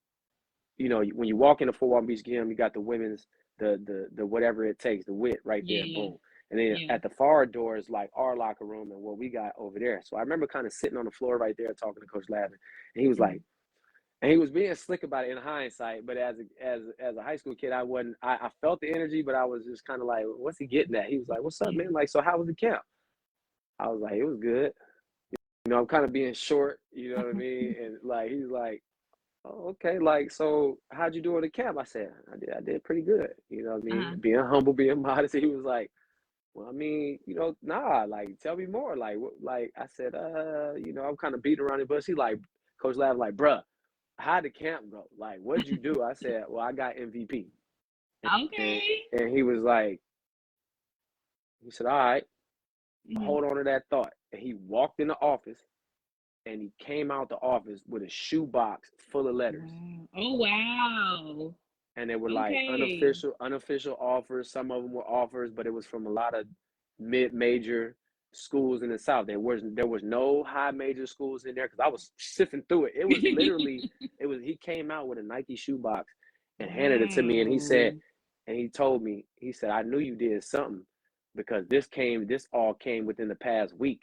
walk into Fort Walton Beach gym, you got the women's the whatever it takes, the wit right there, boom. And then at the far door is like our locker room and what we got over there. So I remember kind of sitting on the floor right there talking to Coach Lavin, and he was like, and he was being slick about it in hindsight. But as a high school kid, I felt the energy, but I was just kind of like, what's he getting at? He was like, what's up, man? Like, so how was the camp? I was like, it was good. I'm kind of being short, you know what I mean? And like, he's like, oh, okay, like, so how'd you do in the camp? I said, I did pretty good. You know what I mean? Being humble, being modest. He was like, well, I mean, nah, like, tell me more. Like, I said, I'm kind of beating around the bush. He like, Coach Lav, like, bruh, how'd the camp go? Like, what'd you do? I said, well, I got MVP. Okay. And he was like, he said, all right, hold on to that thought. And he walked in the office, and he came out the office with a shoebox full of letters. Oh, wow. And they were like unofficial offers. Some of them were offers, but it was from a lot of mid-major schools in the South. There was no high major schools in there, because I was sifting through it. It was literally he came out with a Nike shoebox and handed it to me, and he said, and he told me, he said, I knew you did something, because this all came within the past week.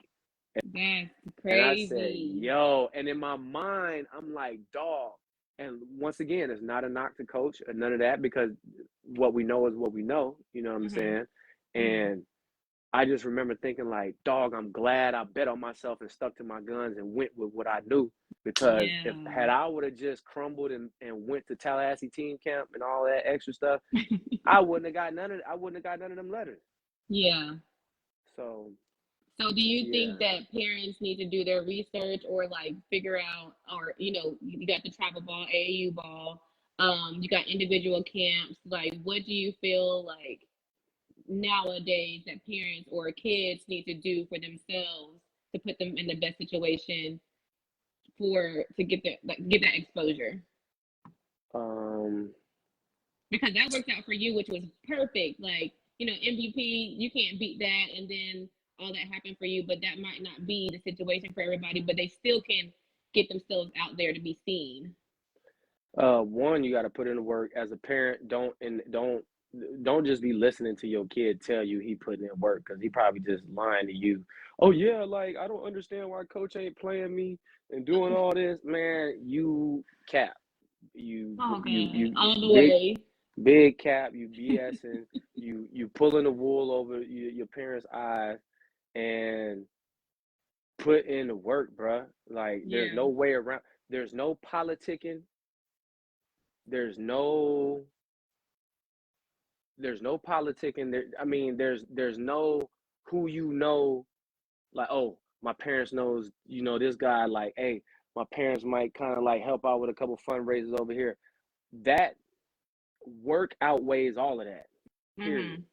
That's crazy. And I said, yo, and in my mind, I'm like, dog. And once again, it's not a knock to coach or none of that, because what we know is what we know, you know what I'm saying? And I just remember thinking, like, dog, I'm glad I bet on myself and stuck to my guns and went with what I knew, because had I would have just crumbled and went to Tallahassee team camp and all that extra stuff, I wouldn't have got none of them letters. Yeah. So do you think that parents need to do their research, or like figure out, or you got the travel ball, AAU ball, you got individual camps, like what do you feel like nowadays that parents or kids need to do for themselves to put them in the best situation to get that exposure? Because that worked out for you, which was perfect. Like, MVP, you can't beat that, and then all that happened for you, but that might not be the situation for everybody, but they still can get themselves out there to be seen. One, you got to put in the work. As a parent, don't just be listening to your kid tell you he putting in work, because he probably just lying to you. Oh yeah, like, I don't understand why coach ain't playing me and doing all this. Man, you cap. You all the way. Big cap, you BSing, you pulling the wool over your parents' eyes, and put in the work, bruh. Like, there's no way around. There's no politicking. There's no politicking. There's no who like, oh, my parents knows, this guy, like, hey, my parents might kind of like help out with a couple fundraisers over here. That work outweighs all of that. Period.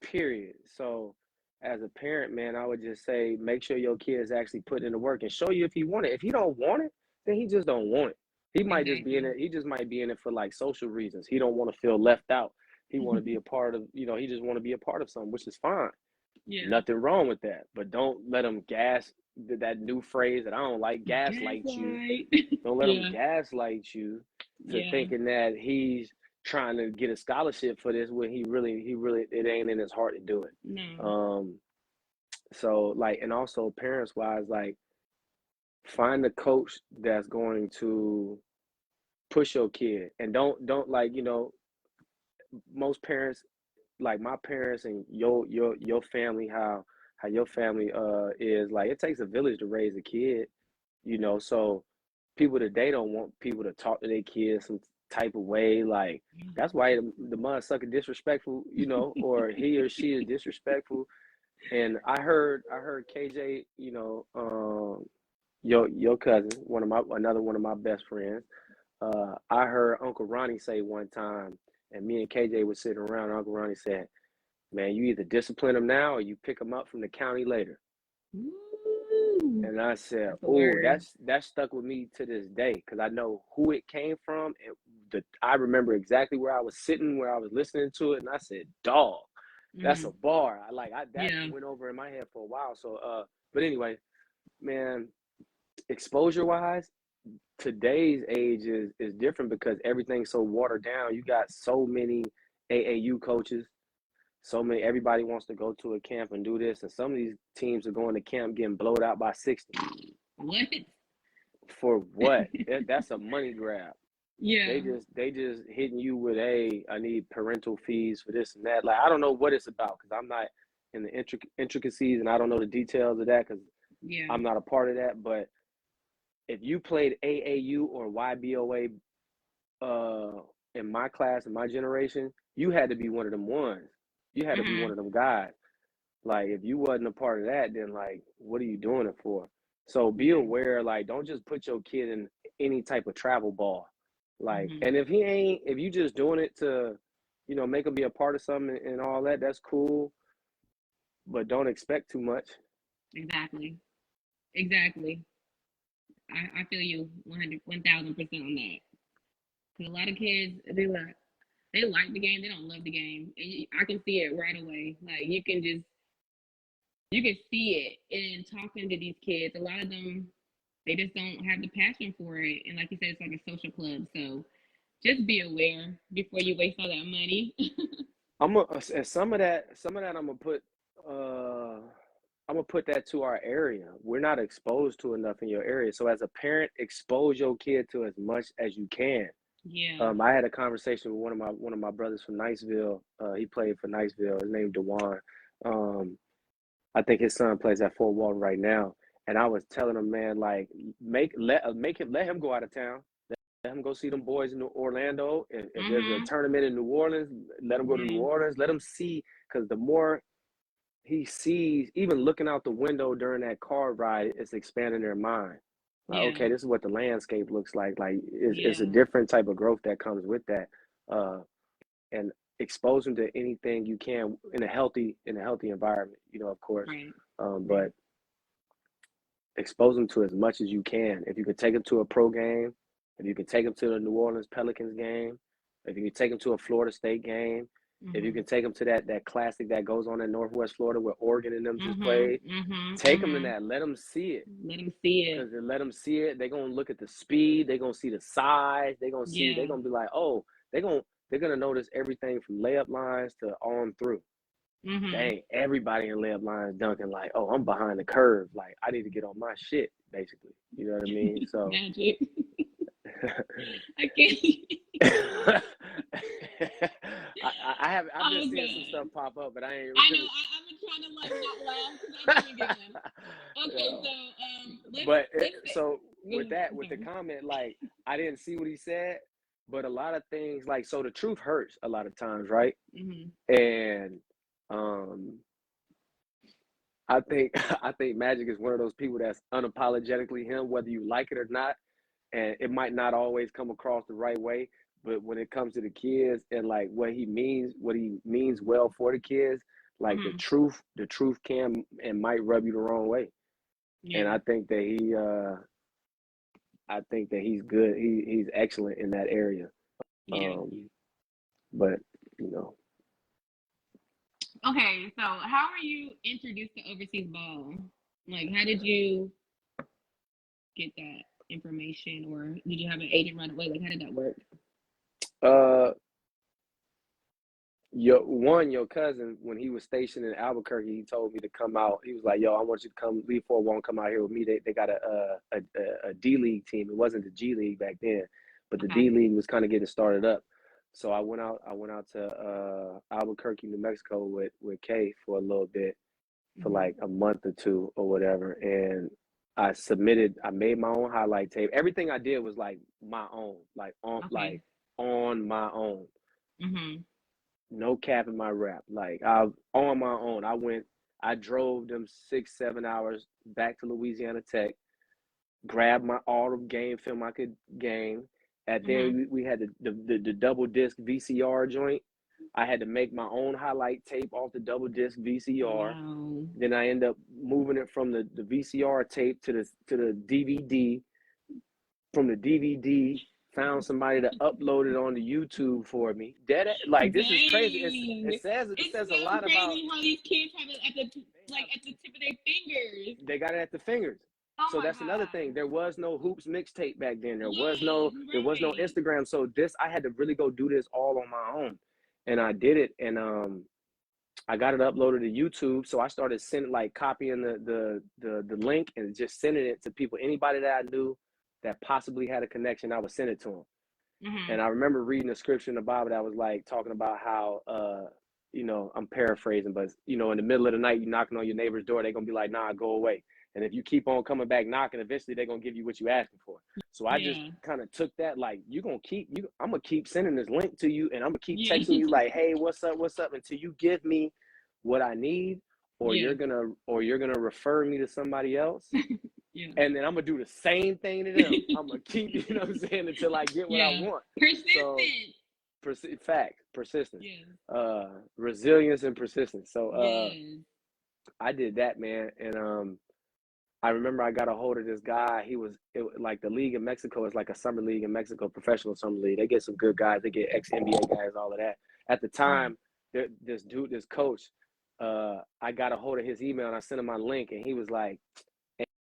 Period. So as a parent, man, I would just say, make sure your kids actually put in the work and show you if he want it. If he don't want it, then he just don't want it. He might just be in Exactly. it. He just might be in it for like social reasons. He don't want to feel left out. He want to be a part of, he just want to be a part of something, which is fine. Yeah. Nothing wrong with that. But don't let him that new phrase that I don't like, gaslight you. Gaslight. Don't let him Yeah. gaslight you to Yeah. thinking that he's trying to get a scholarship for this when he really, it ain't in his heart to do it. No. So like, and also parents wise, like find a coach that's going to push your kid, and don't like, most parents, like my parents and your family, how your family is like, it takes a village to raise a kid, so people today don't want people to talk to their kids some type of way, like that's why the mother sucker disrespectful, or he or she is disrespectful. And I heard KJ, your cousin, another one of my best friends, I heard Uncle Ronnie say one time, and me and KJ was sitting around, and Uncle Ronnie said, man, you either discipline them now or you pick them up from the county later. Ooh, And I said, that's a oh, word. that's stuck with me to this day, because I know who it came from. And I remember exactly where I was sitting, where I was listening to it, and I said, dog, that's a bar. That Yeah. went over in my head for a while. So but anyway, man, exposure wise, today's age is different because everything's so watered down. You got so many AAU coaches, everybody wants to go to a camp and do this, and some of these teams are going to camp getting blowed out by 60. What? For what? That's a money grab. Yeah. They just hitting you with, hey, I need parental fees for this and that. Like, I don't know what it's about, because I'm not in the intricacies, and I don't know the details of that because Yeah. I'm not a part of that. But if you played AAU or YBOA in my class, in my generation, you had to be one of them ones. You had to be one of them guys. Like, if you wasn't a part of that, then like, what are you doing it for? So be Yeah. aware, like, don't just put your kid in any type of travel ball. Like, Mm-hmm. and if you just doing it to, make him be a part of something and all that, that's cool. But don't expect too much. Exactly. Exactly. I feel you 100, 1000% on that. Because a lot of kids, they like the game, they don't love the game. And I can see it right away. Like you can see it in talking to these kids. A lot of them, they just don't have the passion for it. And like you said, it's like a social club. So just be aware before you waste all that money. And some of that uh I'm gonna put that to our area. We're not exposed to enough in your area. So as a parent, expose your kid to as much as you can. Yeah. I had a conversation with one of my brothers from Niceville. He played for Niceville. His name Dewan. Um, I think his son plays at Fort Walton right now. And I was telling him, man, like, let him go out of town. Let him go see them boys in Orlando. If there's a Mm-hmm. tournament in New Orleans, let him go to New Yeah. Orleans. Let him see, because the more he sees, even looking out the window during that car ride, it's expanding their mind. Like, Yeah. okay, this is what the landscape looks like. Like, it's a Yeah. different type of growth that comes with that. Uh, and expose them to anything you can in a healthy environment, of course. Right. But Right. expose them to as much as you can. If you can take them to a pro game, if you can take them to the New Orleans Pelicans game, if you can take them to a Florida State game, if you Mm-hmm. can take them to that classic that goes on in Northwest Florida where Oregon and them just Mm-hmm. played, Mm-hmm. take them to Mm-hmm. that. Let them see it. Let them see it. Because they let them see it, they're gonna look at the speed, they're gonna see the size, they're Yeah. gonna be like, oh, they're gonna notice everything from layup lines to on through. Mm-hmm. Dang, everybody in layup lines dunking like, oh, I'm behind the curve. Like, I need to get on my shit, basically. You know what I mean? So Magic. I can't. I, I've been Oh seeing some god. stuff pop up, but I ain't I know. really. I've been trying to like not laugh because I know you're giggling. Okay, Yeah. so But let's say, so go with ahead. that, I'm with the sorry. comment, like, I didn't see what he said, but a lot of things, like, so the truth hurts a lot of times, right? Mm-hmm. And um I think I think Magic is one of those people that's unapologetically him, whether you like it or not. And it might not always come across the right way, but when it comes to the kids and like what he means well for the kids, like Mm-hmm. the truth can and might rub you the wrong way. And Yeah. I think that I think that he's good. He's excellent in that area. Yeah. But you know, Okay, so how were you introduced to overseas ball? Like, how did you get that information, or did you have an agent right away? Like, how did that work? uh, your cousin, when he was stationed in Albuquerque, he told me to come out. He was like, "Yo, I want you to come. Leave 4-1, come out here with me." They got a D League team. It wasn't the G League back then, but the Okay. D League was kind of getting started up. So I went out. To Albuquerque, New Mexico with Kay for a little bit, for like a month or two or whatever, and I made my own highlight tape. Everything I did was like my own, like Okay. on my own. Mm-hmm. No cap in my rap. Like on my own. I drove them 6-7 hours back to Louisiana Tech, grabbed all the game film I could game. And then we had the double disc VCR joint. I had to make my own highlight tape off the double disc VCR. Wow. Then I end up moving it from the VCR tape to the DVD. From the DVD, found somebody to upload it on the YouTube for me. Like, this is crazy. It says It's a so lot about crazy how these kids have it at the tip of their fingers. they got it at the fingers. Oh So my that's another God. thing. There was no Hoops mixtape back then. There was no right. Instagram. So I had to really go do this all on my own. And I did it, and I got it uploaded to YouTube. So I started sending, like, copying the link and just sending it to people. Anybody that I knew that possibly had a connection, I would send it to them. And I remember reading a scripture in the Bible that was like talking about how, I'm paraphrasing, but in the middle of the night, you knocking on your neighbor's door, they're gonna be like, "Nah, go away." And if you keep on coming back knocking, eventually they're gonna give you what you asking for. So I just kind of took that, like, I'm gonna keep sending this link to you, and I'm gonna keep texting you like, "Hey, what's up, until you give me what I need, or you're gonna refer me to somebody else." And then I'm gonna do the same thing to them. I'm gonna keep, you know what I'm saying, until I get what I want. Persistent. Persistence. Yeah. Resilience and persistence. So I did that, man. And I remember I got a hold of this guy. Like, the league in Mexico is like a summer league in Mexico, professional summer league. They get some good guys. They get ex-NBA guys, all of that. At the time, this coach, I got a hold of his email, and I sent him my link, and he was like,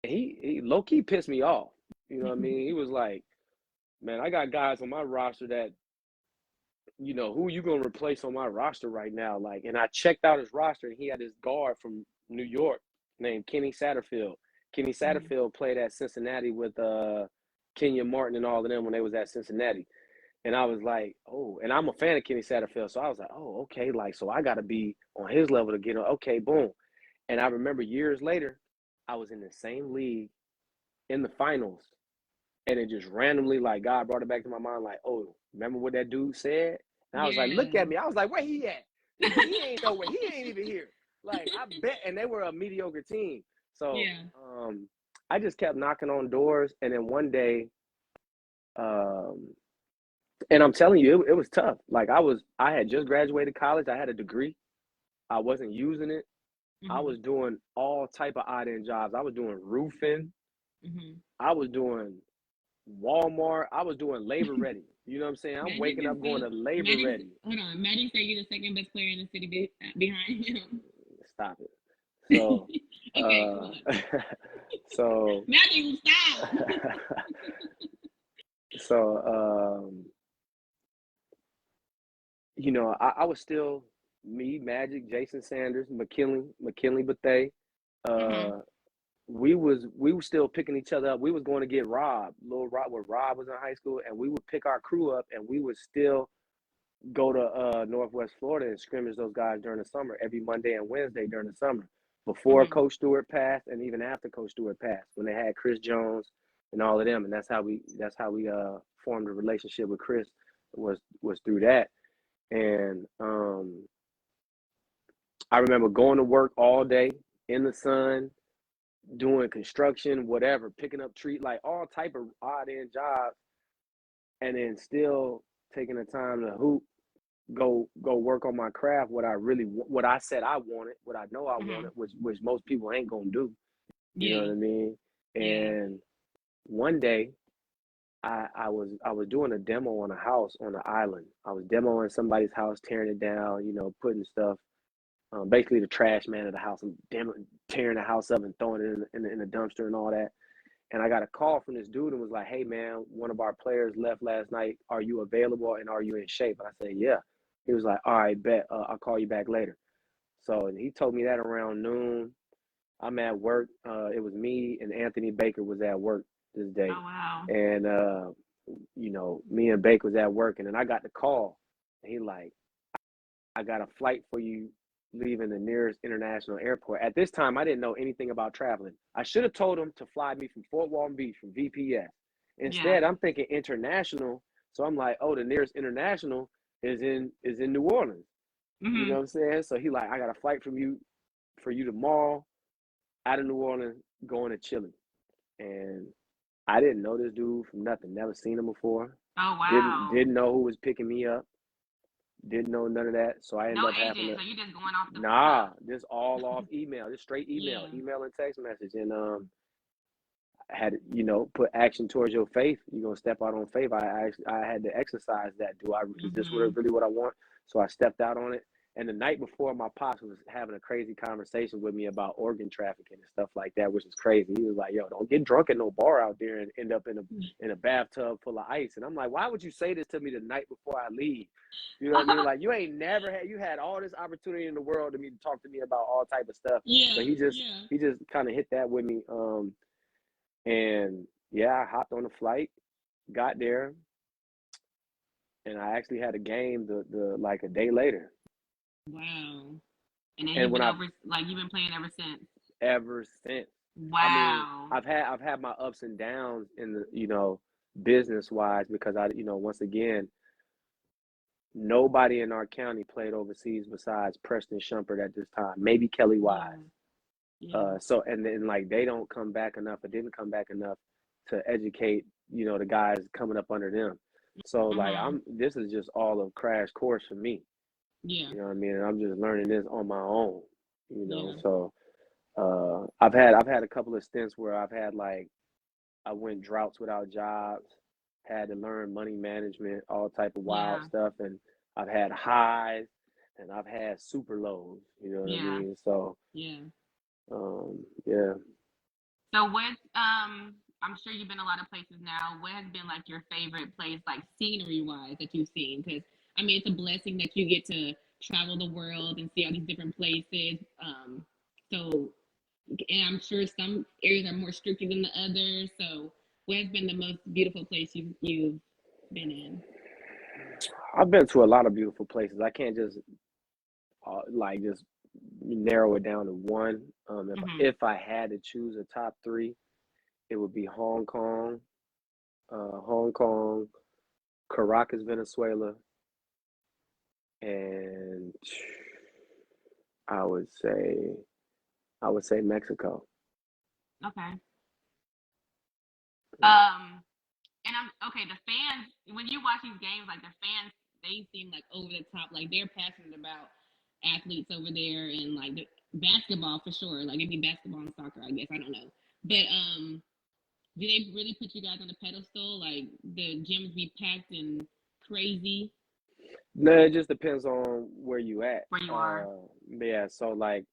he low-key pissed me off. You know what I mean? He was like, "Man, I got guys on my roster that, who you gonna replace on my roster right now?" Like, and I checked out his roster, and he had this guard from New York named Kenny Satterfield. Kenny Satterfield played at Cincinnati with Kenyon Martin and all of them when they was at Cincinnati. And I was like, oh, and I'm a fan of Kenny Satterfield. So I was like, oh, okay, like, so I got to be on his level to get on. Okay, boom. And I remember years later, I was in the same league in the finals. And it just randomly, like, God brought it back to my mind, like, oh, remember what that dude said? And I was like, look at me. I was like, where he at? He ain't nowhere. He ain't even here. Like, I bet. And they were a mediocre team. So I just kept knocking on doors. And then one day, and I'm telling you, it was tough. Like, I had just graduated college. I had a degree. I wasn't using it. I was doing all type of odd end jobs. I was doing roofing. I was doing Walmart. I was doing labor ready. You know what I'm saying? I'm waking up going to labor ready. Hold on. Maddie said you're the second best player in the city behind him. Stop it. So, okay, so Maddie, stop. So, I was still me, Magic, Jason Sanders, McKinley Bethea. We were still picking each other up. We was going to get Rob, little Rob, when Rob was in high school, and we would pick our crew up, and we would still go to Northwest Florida and scrimmage those guys during the summer, every Monday and Wednesday during the summer, before Coach Stewart passed, and even after Coach Stewart passed, when they had Chris Jones and all of them. And that's how we formed a relationship with Chris, was through that. And I remember going to work all day in the sun, doing construction, whatever, picking up trees, like all type of odd end jobs, and then still taking the time to hoop, go work on my craft, what I said I wanted, what I know I wanted, which most people ain't gonna do. You know what I mean? And one day I was doing a demo on a house on the island. I was demoing somebody's house, tearing it down, putting stuff, basically the trash man of the house. I'm tearing the house up and throwing it in the dumpster and all that. And I got a call from this dude and was like, "Hey man, one of our players left last night. Are you available and are you in shape?" And I said, "Yeah." He was like, "All right, bet. I'll call you back later." So he told me that around noon. I'm at work. It was me and Anthony Baker was at work this day, Oh wow. and me and Baker was at work, and then I got the call. And he like, "I got a flight for you leaving the nearest international airport." At this time, I didn't know anything about traveling. I should have told him to fly me from Fort Walton Beach from VPS. Yeah. Instead, I'm thinking international, so I'm like, "Oh, the nearest international is in New Orleans." You know Mhm. what I'm saying? So he like, "I got a flight for you tomorrow out of New Orleans going to Chile." And I didn't know this dude from nothing. Never seen him before. Oh Didn't wow. didn't know who was picking me up. Didn't know none of that. So I ended No up having agent, to so you just going off the nah, cuff. just all off email, just straight Yeah. email and text message. And had put action towards your faith. You're gonna step out on faith. I had to exercise that. Is this Mhm. really what I want? So I stepped out on it. And the night before, my pops was having a crazy conversation with me about organ trafficking and stuff like that, which is crazy. He was like, "Yo, don't get drunk at no bar out there and end up in a bathtub full of ice." And I'm like, "Why would you say this to me the night before I leave?" You know what I mean? Like, you had all this opportunity in the world to talk to me about all type of stuff, but Yeah. he just Yeah. he just kind of hit that with me. And yeah, I hopped on the flight, got there, and I actually had a game the like a day later. Wow. And then And you've when been I over like you've been playing ever since. ever since, I mean, Wow. I've had my ups and downs in the business wise because I once again nobody in our county played overseas besides Preston Shumpert at this time, maybe Kelly Wise. Yeah. Yeah. So and then like they don't come back enough or didn't come back enough to educate the guys coming up under them. So like Mhm. this is just all a crash course for me. Yeah. You know what I mean? And I'm just learning this on my own. Yeah. So I've had a couple of stints where I've had like I went droughts without jobs, had to learn money management, all type of wild Yeah. stuff, and I've had highs and I've had super lows. You know what I Yeah. mean? So Yeah. yeah. So what I'm sure you've been a lot of places now. What has been like your favorite place, like scenery wise, that you've seen? Because I mean, it's a blessing that you get to travel the world and see all these different places. So, and I'm sure some areas are more stricter than the others. So, what has been the most beautiful place you've been in? I've been to a lot of beautiful places. I can't just like just narrow it down to one. Hmm. If I had to choose a top three, it would be Hong Kong, Caracas, Venezuela, and I would say Mexico. Okay. Um, and I'm okay. The fans, when you watch these games, like the fans, they seem like over the top. Like they're passionate about athletes over there and like the basketball for sure. Like it'd be basketball and soccer, I guess. I don't know. But do they really put you guys on a pedestal? Like the gyms be packed and crazy No, it just depends on where you at. where you are. Yeah, so like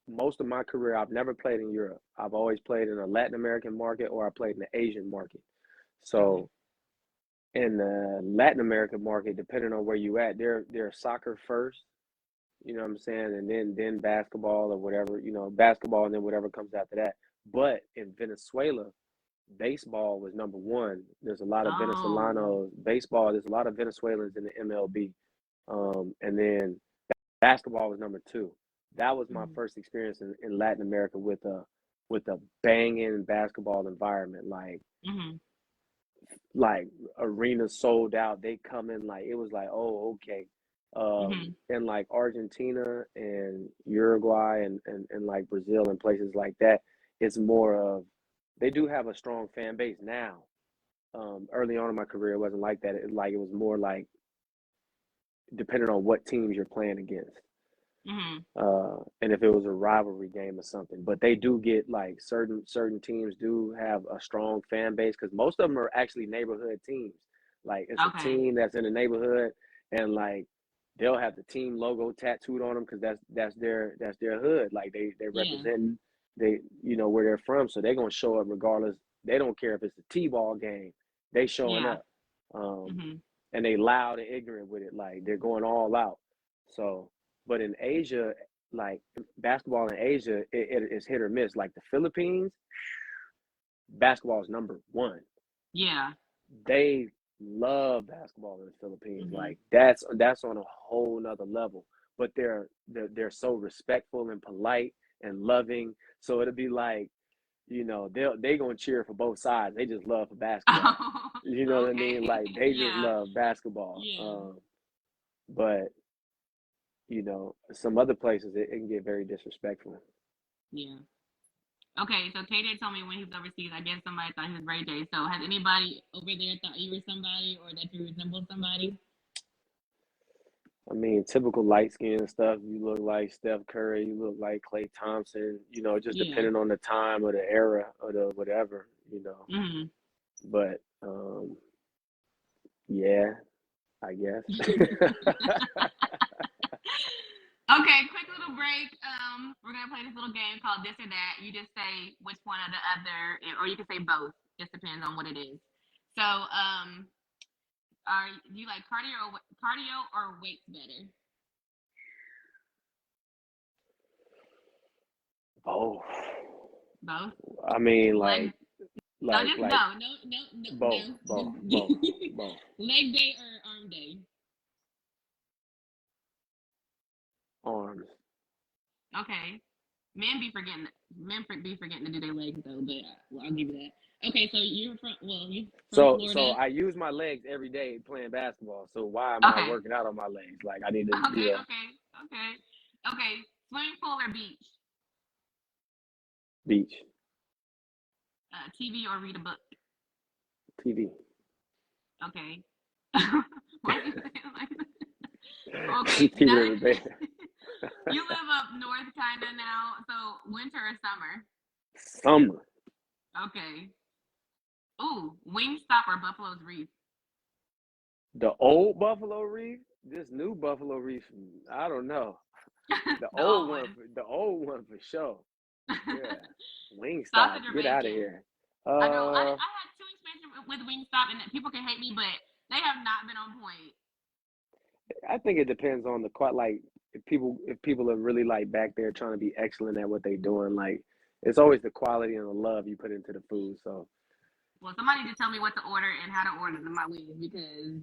most of my career, I've never played in Europe. I've always played in a Latin American market or I played in the Asian market. Okay. So in the Latin American market, depending on where you at, they're soccer first, you know what I'm saying, and then basketball or whatever, basketball and then whatever comes after that. But in Venezuela, baseball was number one. There's a lot of Oh. Venezolanos baseball. There's a lot of Venezuelans in the MLB, and then basketball was number two. That was my Mm-hmm. first experience in Latin America with a banging basketball environment. Mm-hmm. Like arenas sold out. They come in like it was like, oh, okay. Mm-hmm. In like Argentina and Uruguay and like Brazil and places like that, it's more of they do have a strong fan base now. Early on in my career, it wasn't like that. It was more like depending on what teams you're playing against. Mhm. And if it was a rivalry game or something. But they do get like certain teams do have a strong fan base because most of them are actually neighborhood teams. Like it's a Okay. team that's in the neighborhood, and like they'll have the team logo tattooed on them because that's their hood. Like they Yeah. represent where they're from, so they're gonna show up regardless. They don't care if it's a T-ball game. They showing Yeah. up, um, Mhm. and they loud and ignorant with it. Like they're going all out. So, but in Asia, like basketball in Asia, it's hit or miss. Like the Philippines, basketball is number one. Yeah. They love basketball in the Philippines. Mhm. Like that's on a whole nother level. But they're so respectful and polite and loving. So it'll be like, they gonna cheer for both sides. They just love for basketball. You know what I Okay. mean? Like they just Yeah. love basketball. Yeah. But some other places it can get very disrespectful. Yeah. Okay, so Tay told me when he was overseas, I guess somebody thought he was Ray J. So has anybody over there thought you were somebody or that you resembled somebody? I mean, typical light skin stuff. You look like Steph Curry. You look like Klay Thompson. Just Yeah. depending on the time or the era or the whatever. Mhm. But yeah, I guess. Okay, quick little break. We're gonna play this little game called This or That. You just say which one or the other, or you can say both. Just depends on what it is. So, do you like cardio or weights better? Both. Both. I mean, Leg. No, like, just like no, no, no, no, both, no. both, both, Just both. leg day or arm day. Arms. Okay. Men be forgetting to do their legs though, but well, I'll give you that. Okay, so you from So Florida. I use my legs every day playing basketball. So why am I Okay. working out on my legs? Like I need to, Okay, okay, okay, okay. Swimming pool or beach? beach, TV or read a book? TV. Okay. Why do you say it like that? Okay, Keep it now in the bed. you live up north kinda now, so winter or summer? Summer. Okay. Ooh, Wingstop or Buffalo's Reef? The old Buffalo Reef, this new Buffalo Reef, I don't know. The The old old one, one. the old one for sure. Yeah, Wingstop, Sausage or get out of bacon? here. I know. I Uh, had two experiences with Wingstop, and people can hate me, but they have not been on point. I think it depends on the quite like if people are really like back there trying to be excellent at what they're doing. Like it's always the quality and the love you put into the food. So Well, somebody just tell me what to order and how to order them my wings because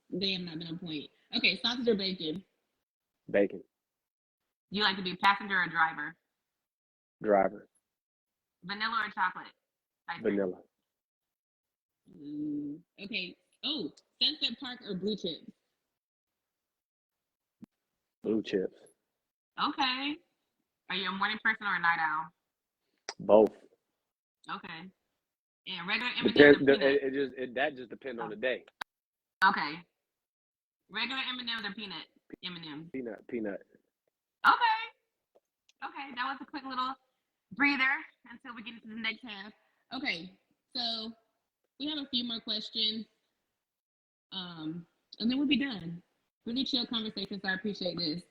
they have not been on point. Okay, sausage or bacon? bacon, Do you like to be passenger or driver? driver, Vanilla or chocolate ice cream? vanilla, Okay. Oh, Sunset Park or Blue Chips? blue chips, Okay. Are you a morning person or a night owl? both. Okay. And regular M&Ms Depend. or peanut? That just depend on Oh, the day. okay. Regular M&Ms or peanut M&Ms? Peanut. Okay. Okay. That was a quick little breather until we get into the next half. Okay. So we have a few more questions, and then we'll be done. Really chill conversation, so I appreciate this.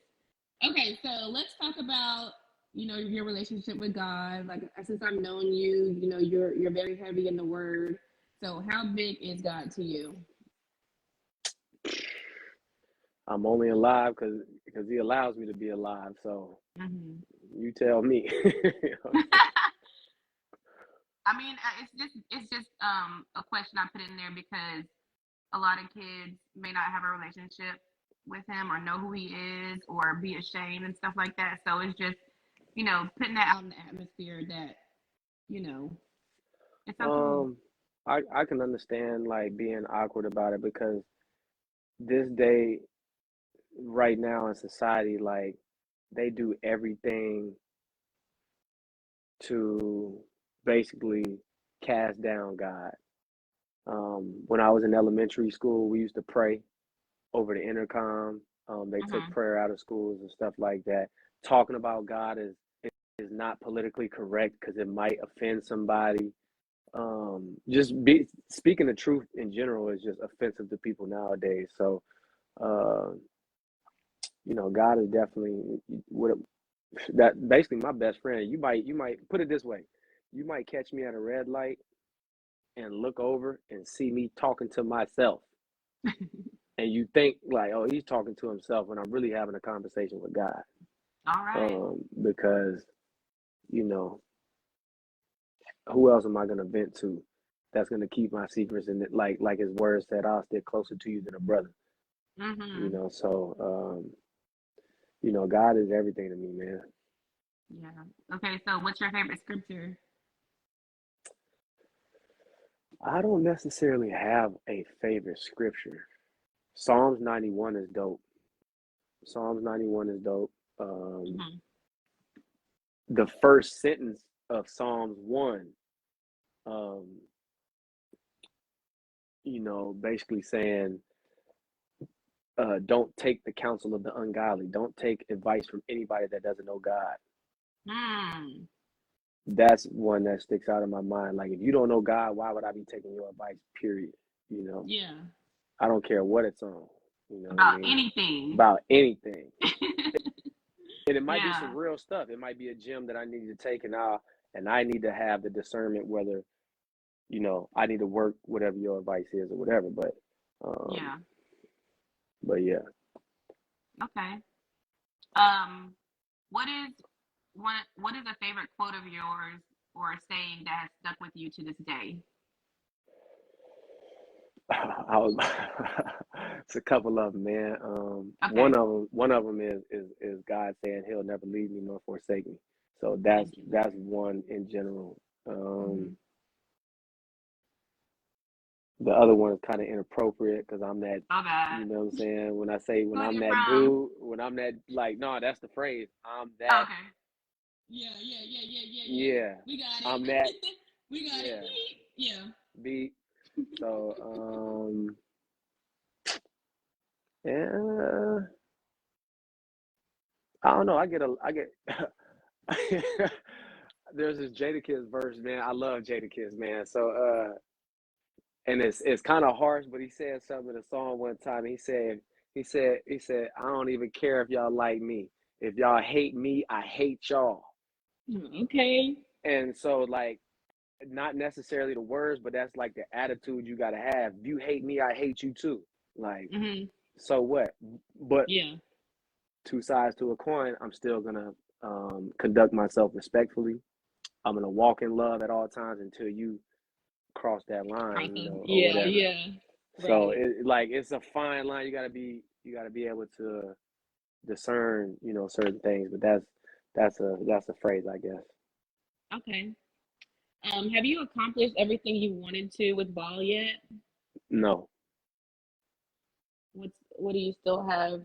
Okay, so let's talk about your relationship with God. Like since I've known you, you're very heavy in the Word. So how big is God to you? I'm only alive because He allows me to be alive. So Mm-hmm. you tell me. I mean, it's just a question I put in there because a lot of kids may not have a relationship with him or know who he is or be ashamed and stuff like that. So it's just putting that out in the atmosphere that you know it's something. um, I can understand like being awkward about it because this day right now in society, like they do everything to basically cast down God. When I was in elementary school, we used to pray over the intercom. They took Mhm. prayer out of schools and stuff like that. Talking about God is not politically correct because it might offend somebody. Speaking the truth in general is just offensive to people nowadays. So, uh, God is definitely what that basically my best friend. You might put it this way. You might catch me at a red light and look over and see me talking to myself. And you think like, oh, he's talking to himself when I'm really having a conversation with God. All right. Because, you know, who else am I gonna vent to that's gonna keep my secrets and like his word said, I'll stick closer to you than a brother. Mhm. So God is everything to me, man. Yeah. Okay. So, what's your favorite scripture? I don't necessarily have a favorite scripture. Psalms 91 is dope. Psalms 91 is dope. Um, Mhm. the first sentence of Psalms 1, um, basically saying, don't take the counsel of the ungodly. Don't take advice from anybody that doesn't know God. Hmm. That's one that sticks out in my mind. Like, if you don't know God, why would I be taking your advice? Period. You know, Yeah. I don't care what it's on. You know what I About mean? anything. About anything. And it might be some Yeah. real stuff. It might be a gym that I need to take, and I need to have the discernment whether I need to work whatever your advice is or whatever. Um, Yeah. but yeah. Okay. Um, what is what is a favorite quote of yours or a saying that has stuck with you to this day? I was, it's a couple of them, man. One Okay. of them, is God saying He'll never leave me nor forsake me. So that's Thank you, that's Lord. one in general. Hmm. The other one is kind of inappropriate because I'm that, My you bad. know what I'm saying? When Who's I'm you that from? dude, when I'm that, like, no, that's the phrase. I'm that, Okay. Yeah, yeah, yeah, yeah, yeah, yeah. yeah, We got I'm that, it. We got it. yeah, Yeah. beat. So, yeah, I don't know. I get. There's this Jadakiss verse, man. I love Jadakiss, man. So, and it's kind of harsh, but he said something in a song one time. He said, I don't even care if y'all like me. If y'all hate me, I hate y'all. Okay. And so, like, not necessarily the words, but that's like the attitude you gotta have. If you hate me, I hate you too. Like, Hmm. so what? But Yeah. two sides to a coin. I'm still gonna conduct myself respectfully. I'm gonna walk in love at all times until you cross that line, Crossing. or Yeah, whatever. yeah. So Right. it's a fine line. You gotta be able to discern, certain things. But that's a phrase, I guess. Okay. Have you accomplished everything you wanted to with ball yet? No. What do you still have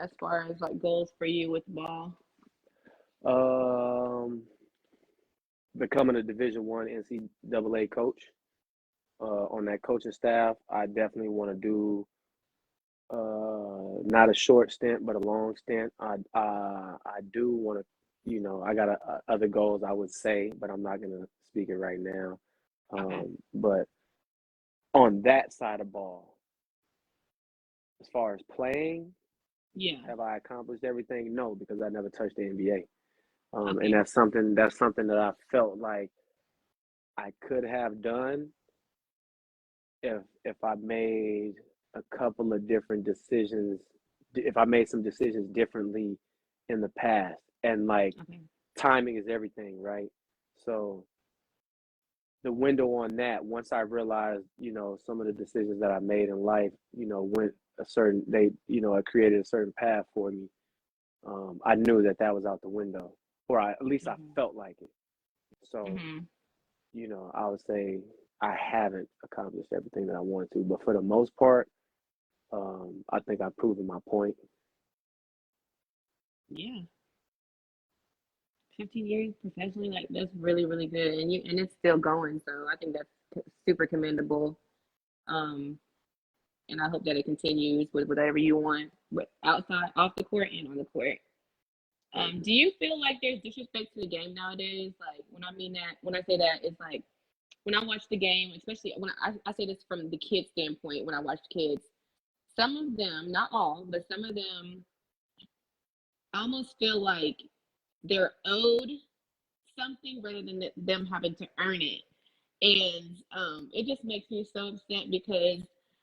as far as like goals for you with ball? Um, Becoming a Division 1 NCAA coach. On that coaching staff, I definitely want to do not a short stint, but a long stint. I do want to, I got other goals I would say, but I'm not gonna speak it right now. Okay. But on that side of ball, as far as playing, Yeah. have I accomplished everything? No, because I never touched the NBA. And Okay. that's something that I felt like I could have done if I made a couple of different decisions, if I made some decisions differently in the past. And like, Okay. timing is everything, right? So the window on that, once I realized, some of the decisions that I made in life, went it created a certain path for me. I knew that was out the window, or at least I Hmm. felt like it. So, Hmm. I would say I haven't accomplished everything that I wanted to, but for the most part, I think I've proven my point. Yeah. 15 years professionally, like that's really, really good, and it's still going. So I think that's super commendable. Um, and I hope that it continues with whatever you want, with outside, off the court, and on the court. Do you feel like there's disrespect to the game nowadays? Like when I mean that, when I say that, it's like when I watch the game, especially when I say this from the kids' standpoint, when I watch kids, some of them, not all, but some of them I almost feel like they're owed something rather than them having to earn it. And it just makes me so upset because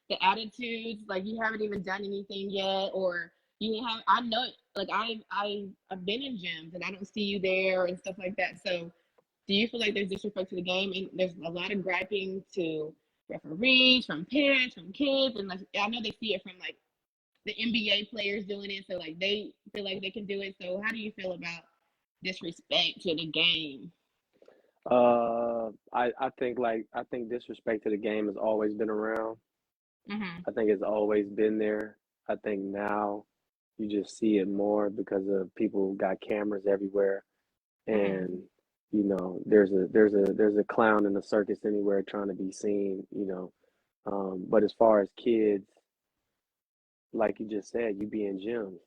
the attitudes, like you haven't even done anything yet, or you have. I know, like I've been in gyms and I don't see you there and stuff like that. So, do you feel like there's disrespect to the game? And there's a lot of griping to referees, from parents, from kids, and like I know they see it from like the NBA players doing it, so like they feel like they can do it. So, how do you feel about disrespect to the game? I think disrespect to the game has always been around. Mm-hmm. I think it's always been there. I think now you just see it more because of people got cameras everywhere, Mm-hmm. and there's a clown in the circus anywhere trying to be seen. But as far as kids, like you just said, you be in gyms.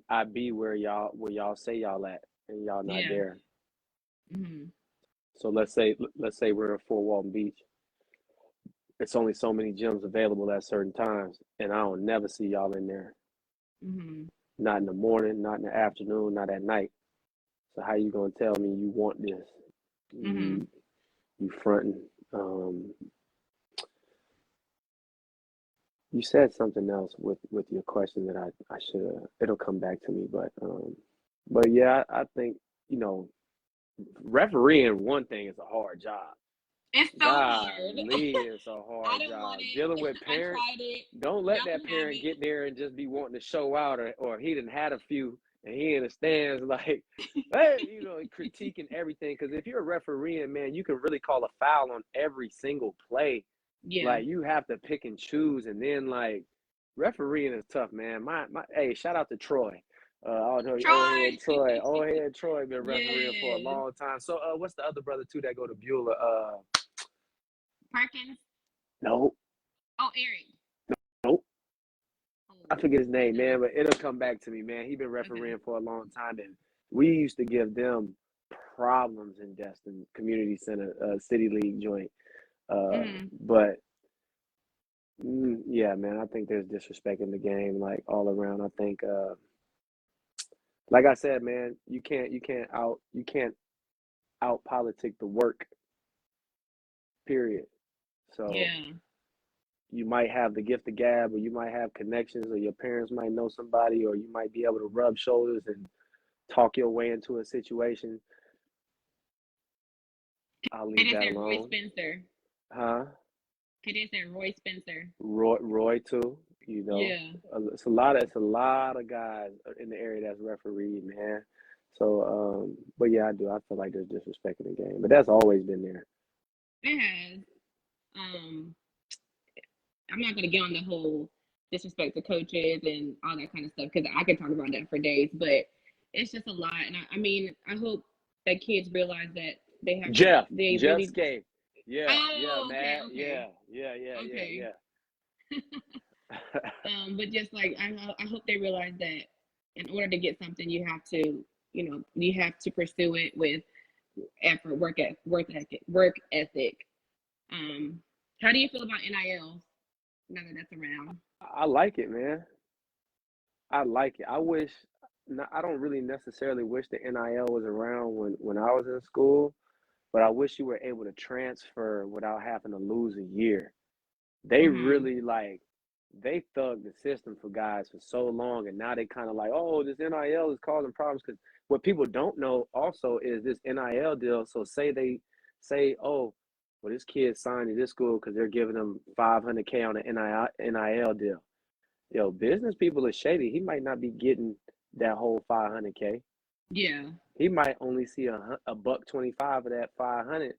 I be where y'all say y'all at, and y'all not Yeah. there. Mm-hmm. So let's say we're in Fort Walton Beach. It's only so many gyms available at certain times, and I don't never see y'all in there. Mm-hmm. Not in the morning, not in the afternoon, not at night. So how you gonna tell me you want this? Mm-hmm. You you fronting. Um, you said something else with your question that I should have. It'll come back to me, but yeah, I think you know refereeing one thing is a hard job. It's so hard. Golly, it's a I hard didn't want job. it. Dealing with I parents, tried it. don't let Y'all that can have parent it. get there and just be wanting to show out, or he didn't had a few and he in the stands like, hey, critiquing everything. Because if you're a referee, man, you can really call a foul on every single play. Yeah. Like you have to pick and choose, and then like refereeing is tough, man. My hey, shout out to Troy. Oh no, Troy. old head Troy been refereeing for a Yes. long time. So what's the other brother too that go to Beulah? Perkins. No, Oh, Eric. nope. I Oh, forget his what's name, the? man, but it'll come back to me, man. He been Okay. refereeing for a long time, and we used to give them problems in Destin Community Center, City League joint. Mm-hmm. But yeah, man, I think there's disrespect in the game, like all around. I think, like I said, man, you can't out politic the work. Period. So Yeah. you might have the gift of gab, or you might have connections, or your parents might know somebody, or you might be able to rub shoulders and talk your way into a situation. I'll It leave is that that Roy alone. Spencer. Huh? It is that Roy Spencer. Roy too. Yeah. It's a lot of guys in the area that's refereed, man. So, but yeah, I do. I feel like there's disrespect in the game, but that's always been there. It has. Um, I'm not gonna get on the whole disrespect to coaches and all that kind of stuff because I could talk about that for days, but it's just a lot. And I mean, I hope that kids realize that they have to, they Jeff really, Skate. Yeah, oh, okay, man. okay, okay. Yeah. But just like I hope they realize that in order to get something, you have to, you have to pursue it with effort, work ethic. Um, how do you feel about NIL now that that's around? I like it, man. I like it. I don't really necessarily wish the NIL was around when I was in school, but I wish you were able to transfer without having to lose a year. They Mm-hmm. really they thugged the system for guys for so long, and now they kind of like, oh, this NIL is causing problems. Because what people don't know also is this NIL deal. So say, oh, well, this kid signed to this school because they're giving them 500K on an NIL deal. Yo, business people are shady. He might not be getting that whole 500K. Yeah. He might only see a buck 25 of that 500,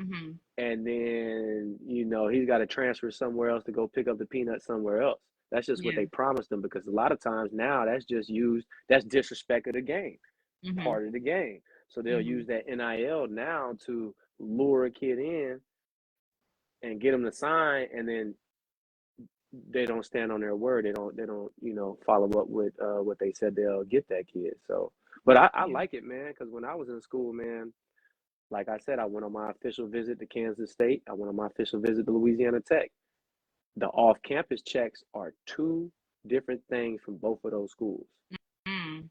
Mm-hmm. and then he's got to transfer somewhere else to go pick up the peanuts somewhere else. That's just what Yeah. they promised him, because a lot of times now that's just used. That's disrespect of the game, Mm-hmm. part of the game. So they'll Mm-hmm. use that NIL now to lure a kid in and get him to sign, and then they don't stand on their word. They don't follow up with what they said they'll get that kid. So, but I Yeah. like it, man, because when I was in school, man, like I said, I went on my official visit to Kansas State. I went on my official visit to Louisiana Tech. The off-campus checks are two different things from both of those schools. Mm.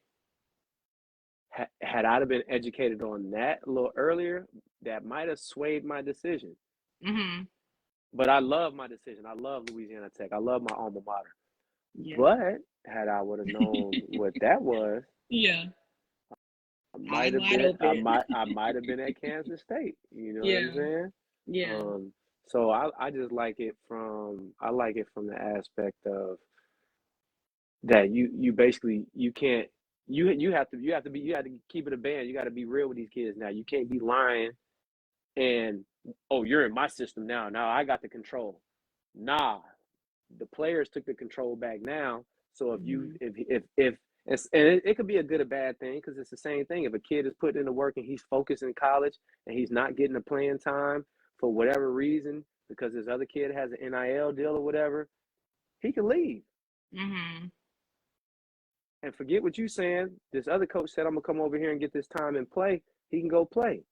Had I been educated on that a little earlier, that might have swayed my decision. Mhm. But I love my decision. I love Louisiana Tech. I love my alma mater. Yeah. But had I would have known what that was, Yeah. I might Eyes have wide been open. I might have been at Kansas State. You know what I'm Yeah. saying? Yeah. Um, so I just like it from the aspect of that you basically you can't you have to keep it a band. You got to be real with these kids now. You can't be lying and oh, you're in my system now. Now I got the control. Nah, the players took the control back now. So if you Mhm. if and it could be a good or bad thing because it's the same thing. If a kid is putting in the work and he's focused in college and he's not getting the playing time for whatever reason because this other kid has an NIL deal or whatever, he can leave Mhm. and forget what you saying. This other coach said I'm gonna come over here and get this time and play. He can go play,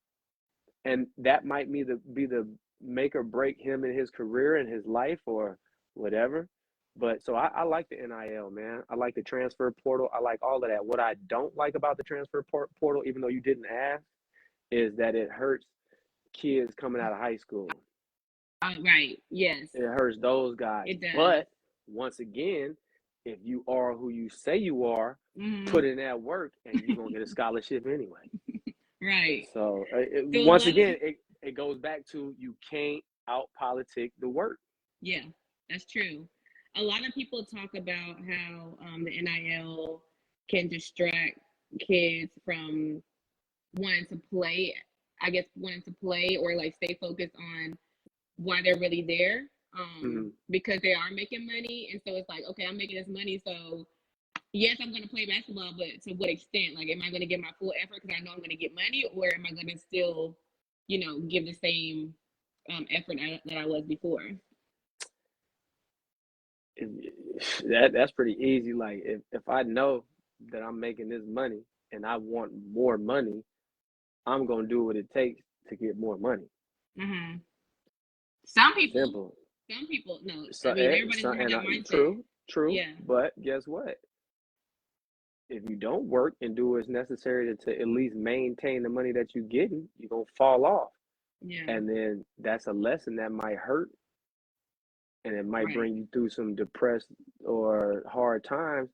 and that might be the make or break him in his career and his life or whatever. But so I like the NIL, man. I like the transfer portal. I like all of that. What I don't like about the transfer portal, even though you didn't ask, is that it hurts kids coming out of high school. Right. Yes. It hurts those guys. It does. But once again, if you are who you say you are, put Mhm. in that work and you're going to get a scholarship anyway. Right. So So a once lot of again, it goes back to you can't out politic the work. yeah, that's true. A lot of people talk about how the NIL can distract kids from wanting to play. I guess wanting to play or like stay focused on why they're really there. Mm-hmm. Because they are making money, and so it's like, okay, I'm making this money, so yes, I'm going to play basketball, but to what extent? Like, am I going to give my full effort because I know I'm going to get money, or am I going to still, give the same effort that I was before? That's pretty easy. Like if I know that I'm making this money and I want more money, I'm gonna do what it takes to get more money. Mm-hmm. Some people, Simple. no. So, I mean, everybody doesn't have and that mindset. true. Yeah, But guess what? If you don't work and do what's necessary to at least maintain the money that you're getting, you're gonna fall off. yeah, And then that's a lesson that might hurt and it might right. bring you through some depressed or hard times.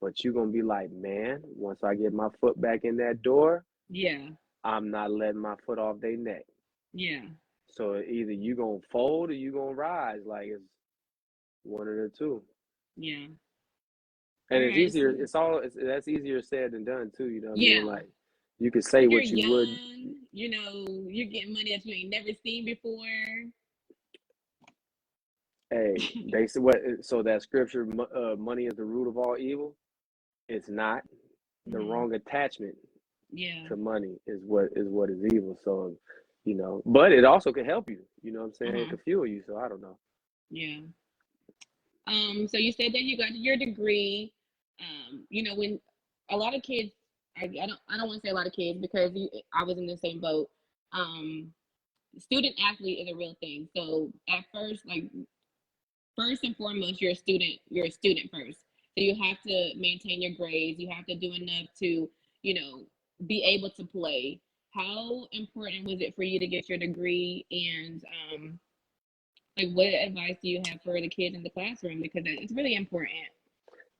But you're gonna be like, man, once I get my foot back in that door, Yeah, I'm not letting my foot off their neck. yeah, So either you gonna fold or you gonna rise. Like it's one of the two. yeah. All And it's right. easier. So, That's easier said than done too. You know what I mean? yeah, Like you could say you're what you would. young. You're getting money that you ain't never seen before. Hey, they say what? So that scripture, money is the root of all evil. It's not. The Hmm. wrong attachment Yeah. to money is what is evil. So, but it also can help you. You know what I'm saying? It Hmm. can fuel you. So I don't know. Yeah. So you said that you got your degree. When a lot of kids, I don't want to say a lot of kids because I was in the same boat. Um, Student athlete is a real thing. So at first, like first and foremost, you're a student. You're a student first. So you have to maintain your grades. You have to do enough to, you know, be able to play. How important was it for you to get your degree? And like, what advice do you have for the kids in the classroom? Because it's really important.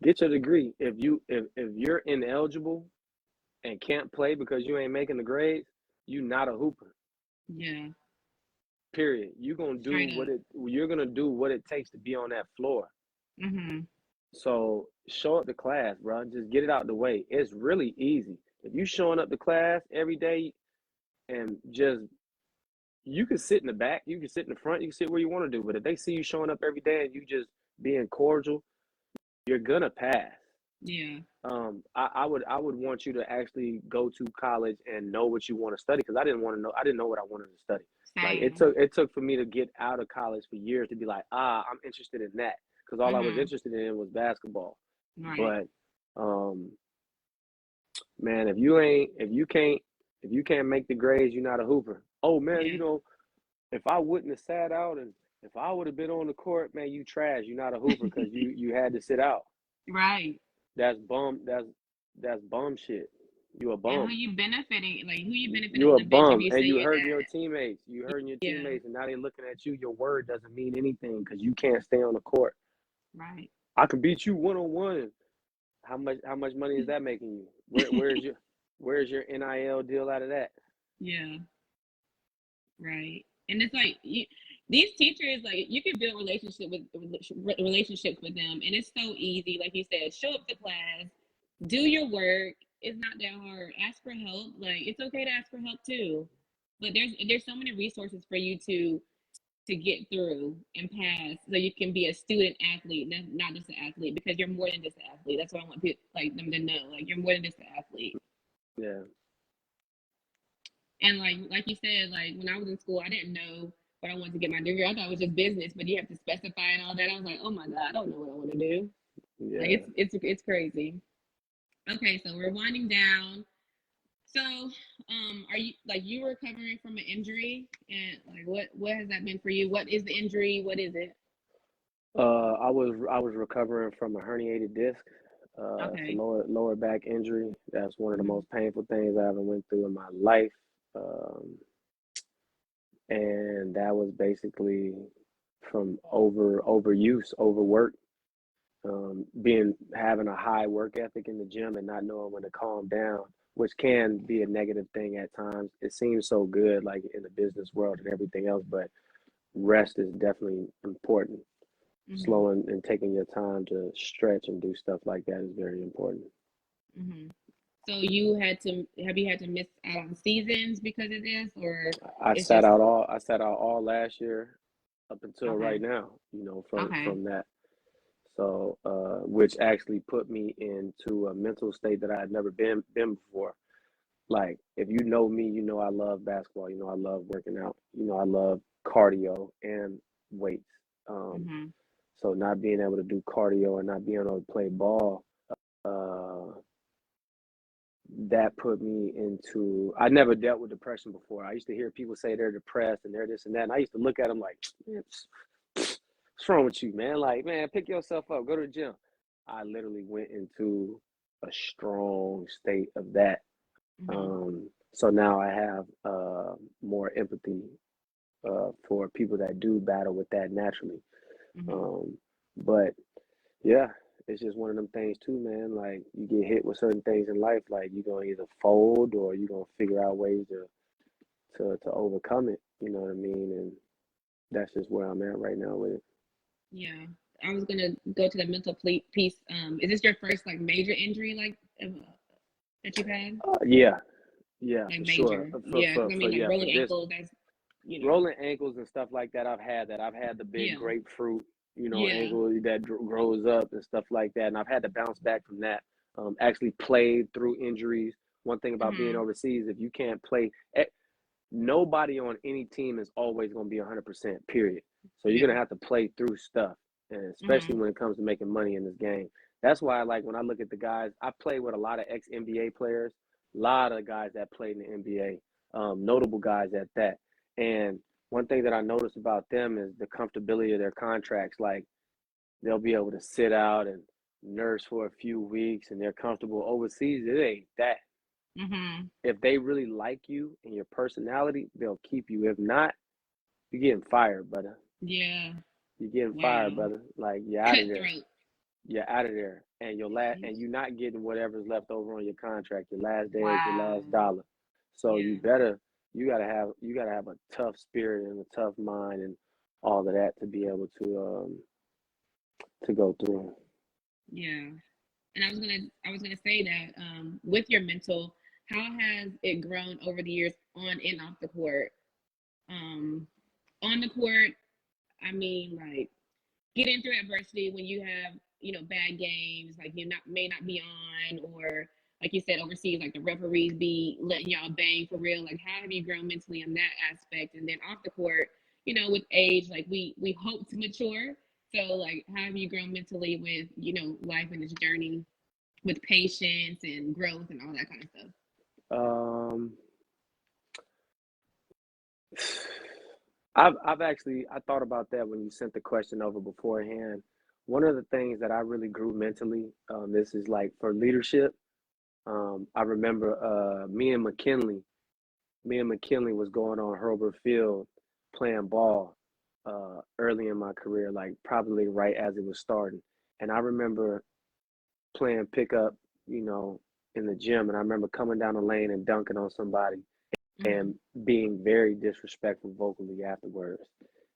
Get your degree. If you're ineligible and can't play because you ain't making the grades, you not a hooper. Yeah, Period. straight up. You're gonna do what it takes to be on that floor. Mm-hmm. So show up to class, bro. Just get it out the way. It's really easy. If you showing up to class every day and just you can sit in the back, you can sit in the front, you can sit where you want to do. But if they see you showing up every day and you just being cordial, you're gonna pass. Yeah. I would want you to actually go to college and know what you want to study because I didn't know what I wanted to study. Like Same. it took for me to get out of college for years to be like, I'm interested in that. because all I was Mm-hmm. interested in was basketball. Right. But man, if you can't make the grades, you're not a hooper. Oh man, Yeah. if I wouldn't have sat out and if I would have been on the court, man, you trash. You're not a hooper because you had to sit out. Right. That's bum. That's bum shit. You a And bum. who you benefiting You on a the bench if bum, you and say you you're hurting your that? teammates. You hurting your Yeah. teammates, and now they looking at you. Your word doesn't mean anything because you can't stay on the court. Right. I can beat you 1-on-1. How much money is that making you? Where's your NIL deal out of that? Yeah. Right. And it's like these teachers, like you can build relationships with them, and it's so easy. Like you said, show up to class, do your work. It's not that hard. Ask for help. Like it's okay to ask for help too. But there's so many resources for you to get through and pass, so you can be a student athlete, not just an athlete, because you're more than just an athlete. That's what I want people like them to know. Like you're more than just an athlete. Yeah, And like you said, like when I was in school, I didn't know what I wanted to get my degree. I thought it was just business, but you have to specify and all that. I was like, oh my god, I don't know what I want to do. Like yeah. it's crazy. Okay, so we're winding down. So, are you like you recovering from an injury, and like what has that been for you? What is the injury? What is it? I was recovering from a herniated disc. It's a Okay. lower back injury. That's one of the Hmm. most painful things I ever went through in my life. Um, and that was basically from overuse, overwork, being having a high work ethic in the gym and not knowing when to calm down, which can be a negative thing at times. It seems so good, like in the business world and everything else, but rest is definitely important. Hmm. Slowing and taking your time to stretch and do stuff like that is very important. Hmm. So have you had to miss out on seasons because of this, or I it's sat just out all I sat out all last year up until right okay? now, from Okay. that. So, which actually put me into a mental state that I had never been before. Like, if you know me, you know I love basketball. You know I love working out. You know I love cardio and weights. Um, Hmm. so not being able to do cardio and not being able to play ball, uh, that put me into. I never dealt with depression before. I used to hear people say they're depressed and they're this and that, and I used to look at them like, man, what's wrong with you, man? Like, man, pick yourself up, go to the gym. I literally went into a strong state of that. Hmm. So now I have more empathy for people that do battle with that naturally. Hmm. Um, but yeah, it's just one of them things too, man. Like you get hit with certain things in life, like you're gonna either fold or you're gonna figure out ways to overcome it. You know what I mean? And that's just where I'm at right now with it. Yeah. I was gonna go to the mental piece. Is this your first like major injury that you've had? Yeah, yeah, Like for sure. major? Yeah, because I For mean like yeah, for rolling this ankles. That's you know. rolling ankles and stuff like that. I've had that. I've had the big Yeah. grapefruit, Yeah. ankle that grows up and stuff like that. And I've had to bounce back from that. Actually played through injuries. One thing about being Hmm. overseas, if you can't play, nobody on any team is always going to be 100%, period. So you're going Yeah. to have to play through stuff, and especially Hmm. when it comes to making money in this game. That's why, like, when I look at the guys, I play with a lot of ex NBA players, a lot of guys that played in the NBA, notable guys at that. And one thing that I noticed about them is the comfortability of their contracts. Like, they'll be able to sit out and nurse for a few weeks and they're comfortable. Overseas, it ain't that. Hmm. If they really like you and your personality, they'll keep you. If not, you're getting fired, brother. Yeah. You're getting fired, Wow. brother. Like you're out of there. Cutthroat. You're out of there, and and you're not getting whatever's left over on your contract. Your last day is your Wow. last dollar. So Yeah. you gotta have a tough spirit and a tough mind and all of that to be able to go through. Yeah. And I was gonna say that with your mental, how has it grown over the years on and off the court? Um, on the court, I mean, like getting through adversity when you have bad games, like you not may not be on, or like you said overseas, like the referees be letting y'all bang for real. Like how have you grown mentally in that aspect? And then off the court, with age, like we hope to mature So, like, how have you grown mentally with, life and this journey with patience and growth and all that kind of stuff? Um, I thought about that when you sent the question over beforehand. One of the things that I really grew mentally, this is like for leadership. I remember me and McKinley was going on Herbert Field playing ball early in my career, like probably right as it was starting. And I remember playing pickup, you know, in the gym, and I remember coming down the lane and dunking on somebody Mm-hmm. and being very disrespectful vocally afterwards,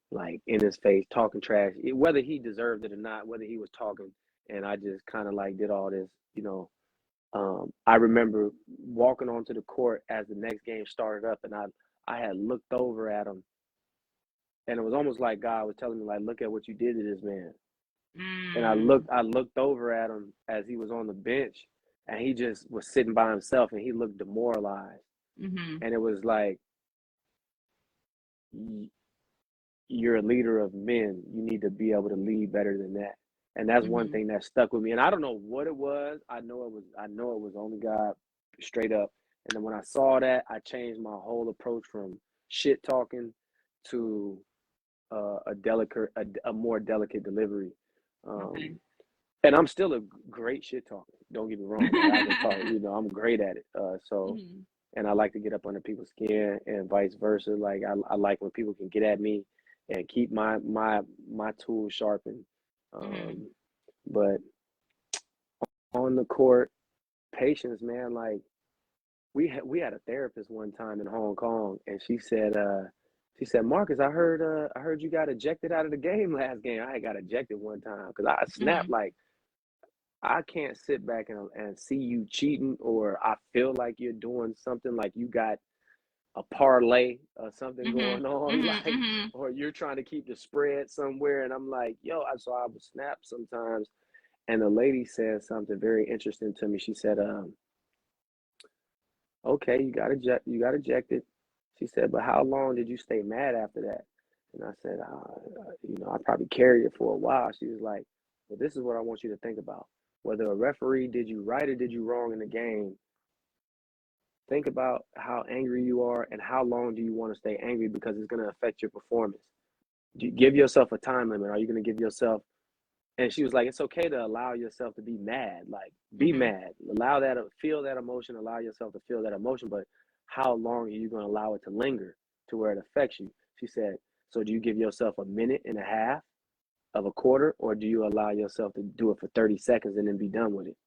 like in his face, talking trash, whether he deserved it or not, whether he was talking, and I just kind of like did all this, you know. I remember walking onto the court as the next game started up, and I had looked over at him, and it was almost like God was telling me, like, look at what you did to this man. And Mm. I looked over at him as he was on the bench, and he just was sitting by himself, and he looked demoralized. Mm-hmm. And it was like, you're a leader of men. You need to be able to lead better than that. And that's one Mm-hmm. thing that stuck with me. And I don't know what it was. I know it was only God, straight up. And then when I saw that, I changed my whole approach from shit talking to a more delicate delivery. Um, Okay. and I'm still a great shit talker. Don't get me wrong. Like I can talk, I'm great at it. Mm-hmm. And I like to get up under people's skin and vice versa. Like I like when people can get at me and keep my tools sharpened. Mm-hmm. Um, but on the court, patience, man. Like we had a therapist one time in Hong Kong, and she said, Marcus, I heard you got ejected out of the game last game. I got ejected one time because I snapped. Mm-hmm. Like I can't sit back and see you cheating, or I feel like you're doing something, like you got a parlay or something Mm-hmm. going on, Mm-hmm. like, Mm-hmm. or you're trying to keep the spread somewhere. And I'm like, yo, so I would snap sometimes. And the lady said something very interesting to me. She said, okay, you got ejected. She said, but how long did you stay mad after that? And I said, I probably carried it for a while. She was like, well, this is what I want you to think about. Whether a referee did you right or did you wrong in the game, think about how angry you are and how long do you want to stay angry, because it's going to affect your performance. Do you give yourself a time limit? Are you going to give yourself? And she was like, it's okay to allow yourself to be mad. Like, be Mm-hmm. mad. Allow that, feel that emotion. Allow yourself to feel that emotion. But how long are you going to allow it to linger to where it affects you? She said, so do you give yourself a minute and a half of a quarter, or do you allow yourself to do it for 30 seconds and then be done with it?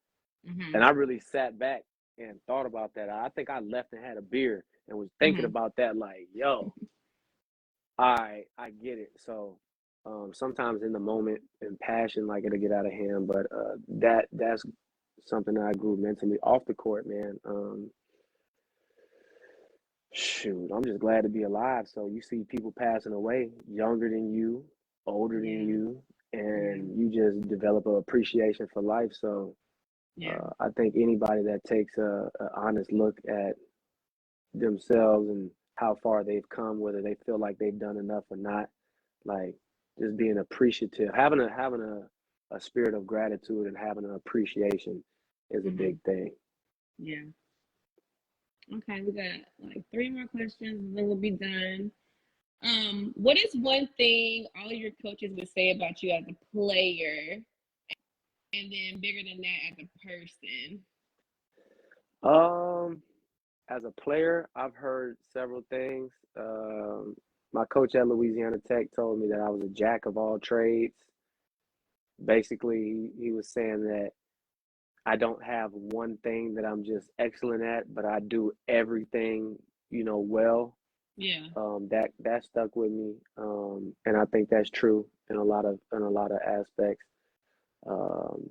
Mm-hmm. And I really sat back and thought about that. I think I left and had a beer and was thinking Mm-hmm. about that, like, yo, I get it. So sometimes in the moment and passion, like it'll get out of hand. But that's something that I grew mentally off the court, man. Shoot, I'm just glad to be alive. So you see people passing away younger than you, older than Yeah. you, Yeah. and you just develop an appreciation for life. So Yeah. I think anybody that takes a honest look at themselves and how far they've come, whether they feel like they've done enough or not, like just being appreciative, having a spirit of gratitude and having an appreciation is a Mm-hmm. big thing. Yeah. Okay, we got like three more questions and then we'll be done. What is one thing all your coaches would say about you as a player, and then bigger than that as a person? Um, as a player, I've heard several things. My coach at Louisiana Tech told me that I was a jack of all trades. Basically, he was saying that I don't have one thing that I'm just excellent at, but I do everything, well. Yeah. That stuck with me, and I think that's true in a lot of aspects. Um,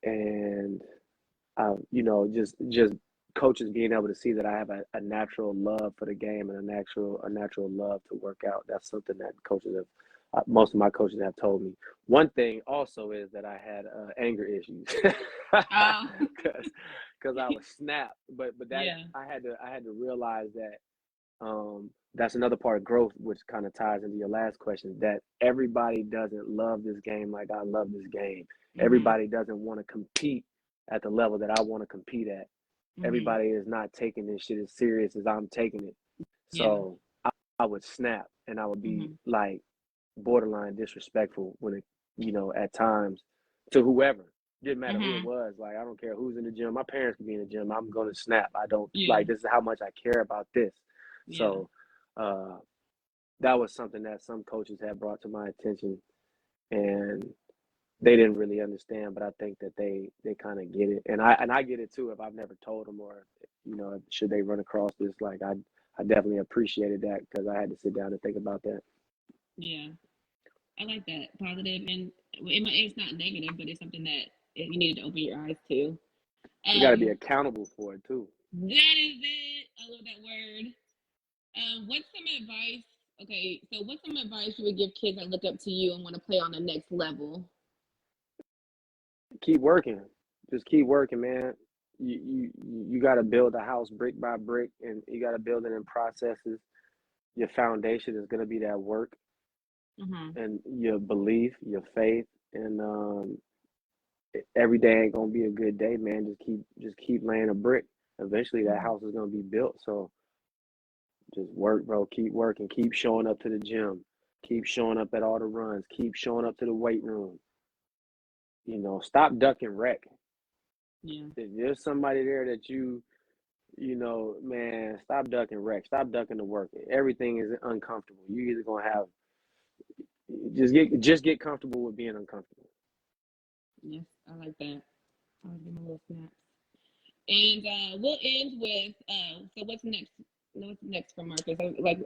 and just coaches being able to see that I have a natural love for the game and a natural love to work out. That's something that coaches have. Most of my coaches have told me. One thing also is that I had anger issues Oh. because I was snapped. But that Yeah. I had to realize that That's another part of growth, which kind of ties into your last question, that everybody doesn't love this game like I love this game. Everybody doesn't want to compete at the level that I want to compete at. Everybody is not taking this shit as serious as I'm taking it. So I would snap and I would be like borderline disrespectful when it, at times to whoever. Didn't matter who it was. Like, I don't care who's in the gym. My parents could be in the gym. I'm going to snap. I don't like, this is how much I care about this. So that was something that some coaches had brought to my attention, and they didn't really understand, but I think that they kind of get it. And I get it too if I've never told them, or, should they run across this. Like, I definitely appreciated that because I had to sit down and think about that. Yeah. I like that. Positive, and it's not negative, but it's something that you needed to open your eyes to. You got to be accountable for it too. That is it. I love that word. What's some advice? Okay, so what's some advice you would give kids that look up to you and want to play on the next level? Keep working. Just keep working, man. You got to build a house brick by brick, and you got to build it in processes. Your foundation is going to be that work, and your belief, your faith, and every day ain't gonna be a good day, man. Just keep laying a brick. Eventually, that house is gonna be built. So just work, bro. Keep working. Keep showing up to the gym. Keep showing up at all the runs. Keep showing up to the weight room. Stop ducking rec. Yeah. If there's somebody there that man, stop ducking rec. Stop ducking the work. Everything is uncomfortable. You either gonna have just get comfortable with being uncomfortable. Yes, I like that. I'll give my little snaps. And we'll end with so what's next? What's next for Marcus?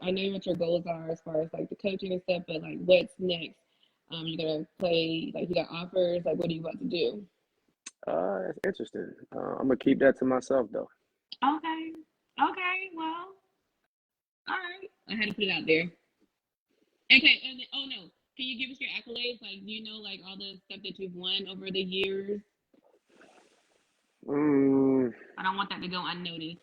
I know what your goals are as far as like the coaching and stuff, but like what's next? You gonna play, like you got offers? Like what are you about to do? That's interesting. I'm gonna keep that to myself though. Okay. Well, all right. I had to put it out there. Okay. And then, oh no, can you give us your accolades? Like, do you know like all the stuff that you've won over the years? I don't want that to go unnoticed.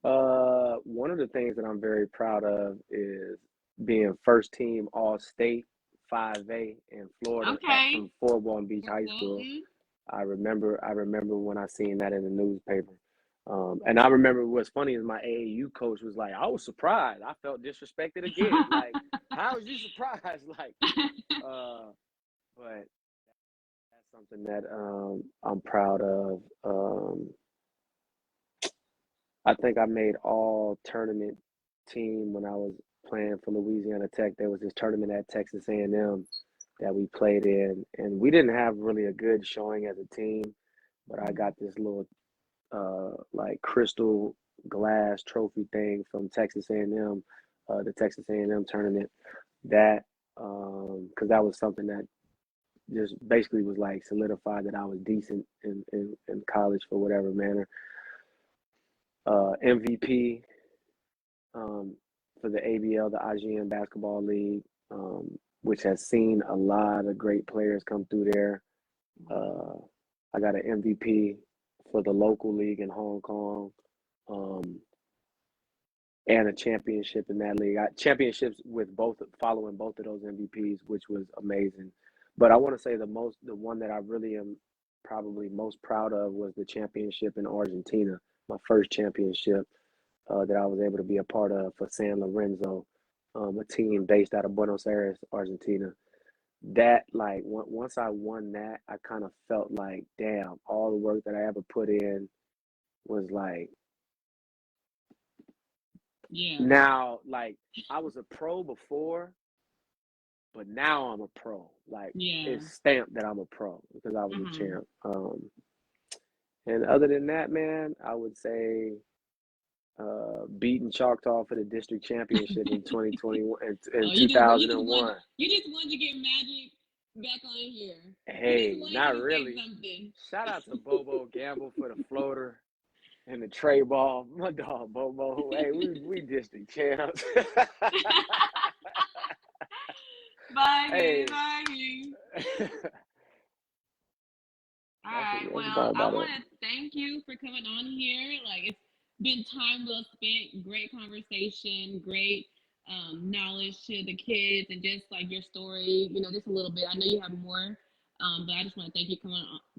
One of the things that I'm very proud of is being first team All-State 5A in Florida from Fort Walton Beach High School. I remember when I seen that in the newspaper. And I remember what's funny is my AAU coach was like, I was surprised. I felt disrespected again. Like, how was you surprised? Like, but that's something that I'm proud of. I think I made all tournament team when I was playing for Louisiana Tech. There was this tournament at Texas A&M that we played in, and we didn't have really a good showing as a team, but I got this little like crystal glass trophy thing from Texas A&M, the Texas A&M tournament. That because that was something that just basically was like solidified that I was decent in college for whatever manner. MVP for the ABL, the IGN Basketball League, which has seen a lot of great players come through there. I got an MVP for the local league in Hong Kong, and a championship in that league. Championships with following both of those MVPs, which was amazing. But I want to say the one that I really am probably most proud of was the championship in Argentina, my first championship that I was able to be a part of for San Lorenzo, a team based out of Buenos Aires, Argentina. That, like, once I won that, I kind of felt like, damn, all the work that I ever put in was like, now, like, I was a pro before, but now I'm a pro. Like, it's stamped that I'm a pro because I was a champ. And other than that, man, I would say beating Choctaw for the district championship in 2021 and 2001. You just wanted to get Magic back on here. Hey, not really. Shout out to Bobo Gamble for the floater and the tray ball. My dog Bobo. Hey, we district champs. Bye, hey. All right. Well, I want to thank you for coming on here. Like, it's been time well spent. Great conversation, great knowledge to the kids, and just like your story. Just a little bit. I know you have more, but I just want to thank you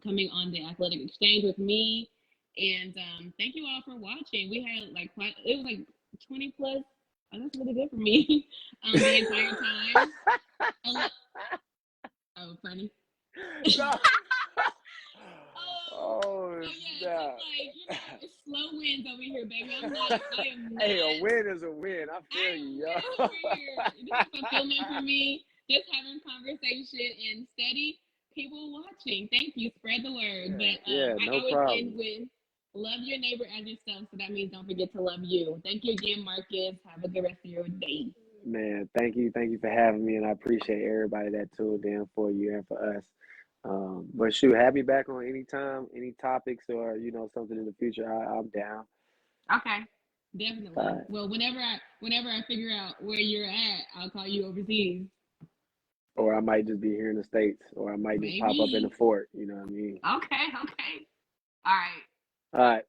coming on the Athletic Exchange with me, and thank you all for watching. We had like it was like 20 plus. Oh, that's really good for me. The entire time. Oh, funny. No. Oh, Oh, so yeah, snap. just like, it's slow wins over here, baby. I am not. Hey, a win is a win. I feel I am you, yo. over here. This is fulfillment for me. Just having conversation and steady people watching. Thank you. Spread the word. But Yeah, I no always end problem. with love your neighbor as yourself. So that means don't forget to love you. Thank you again, Marcus. Have a good rest of your day. Man, thank you. Thank you for having me, and I appreciate everybody that tuned in for you and for us. But shoot, have me back on any time, any topics, or something in the future. I'm down. Okay. All Definitely. right. Well, whenever I figure out where you're at, I'll call you overseas. Or I might just be here in the States, or I might just pop up in the Maybe. fort. You know what I mean? Okay. Okay. All right. All right.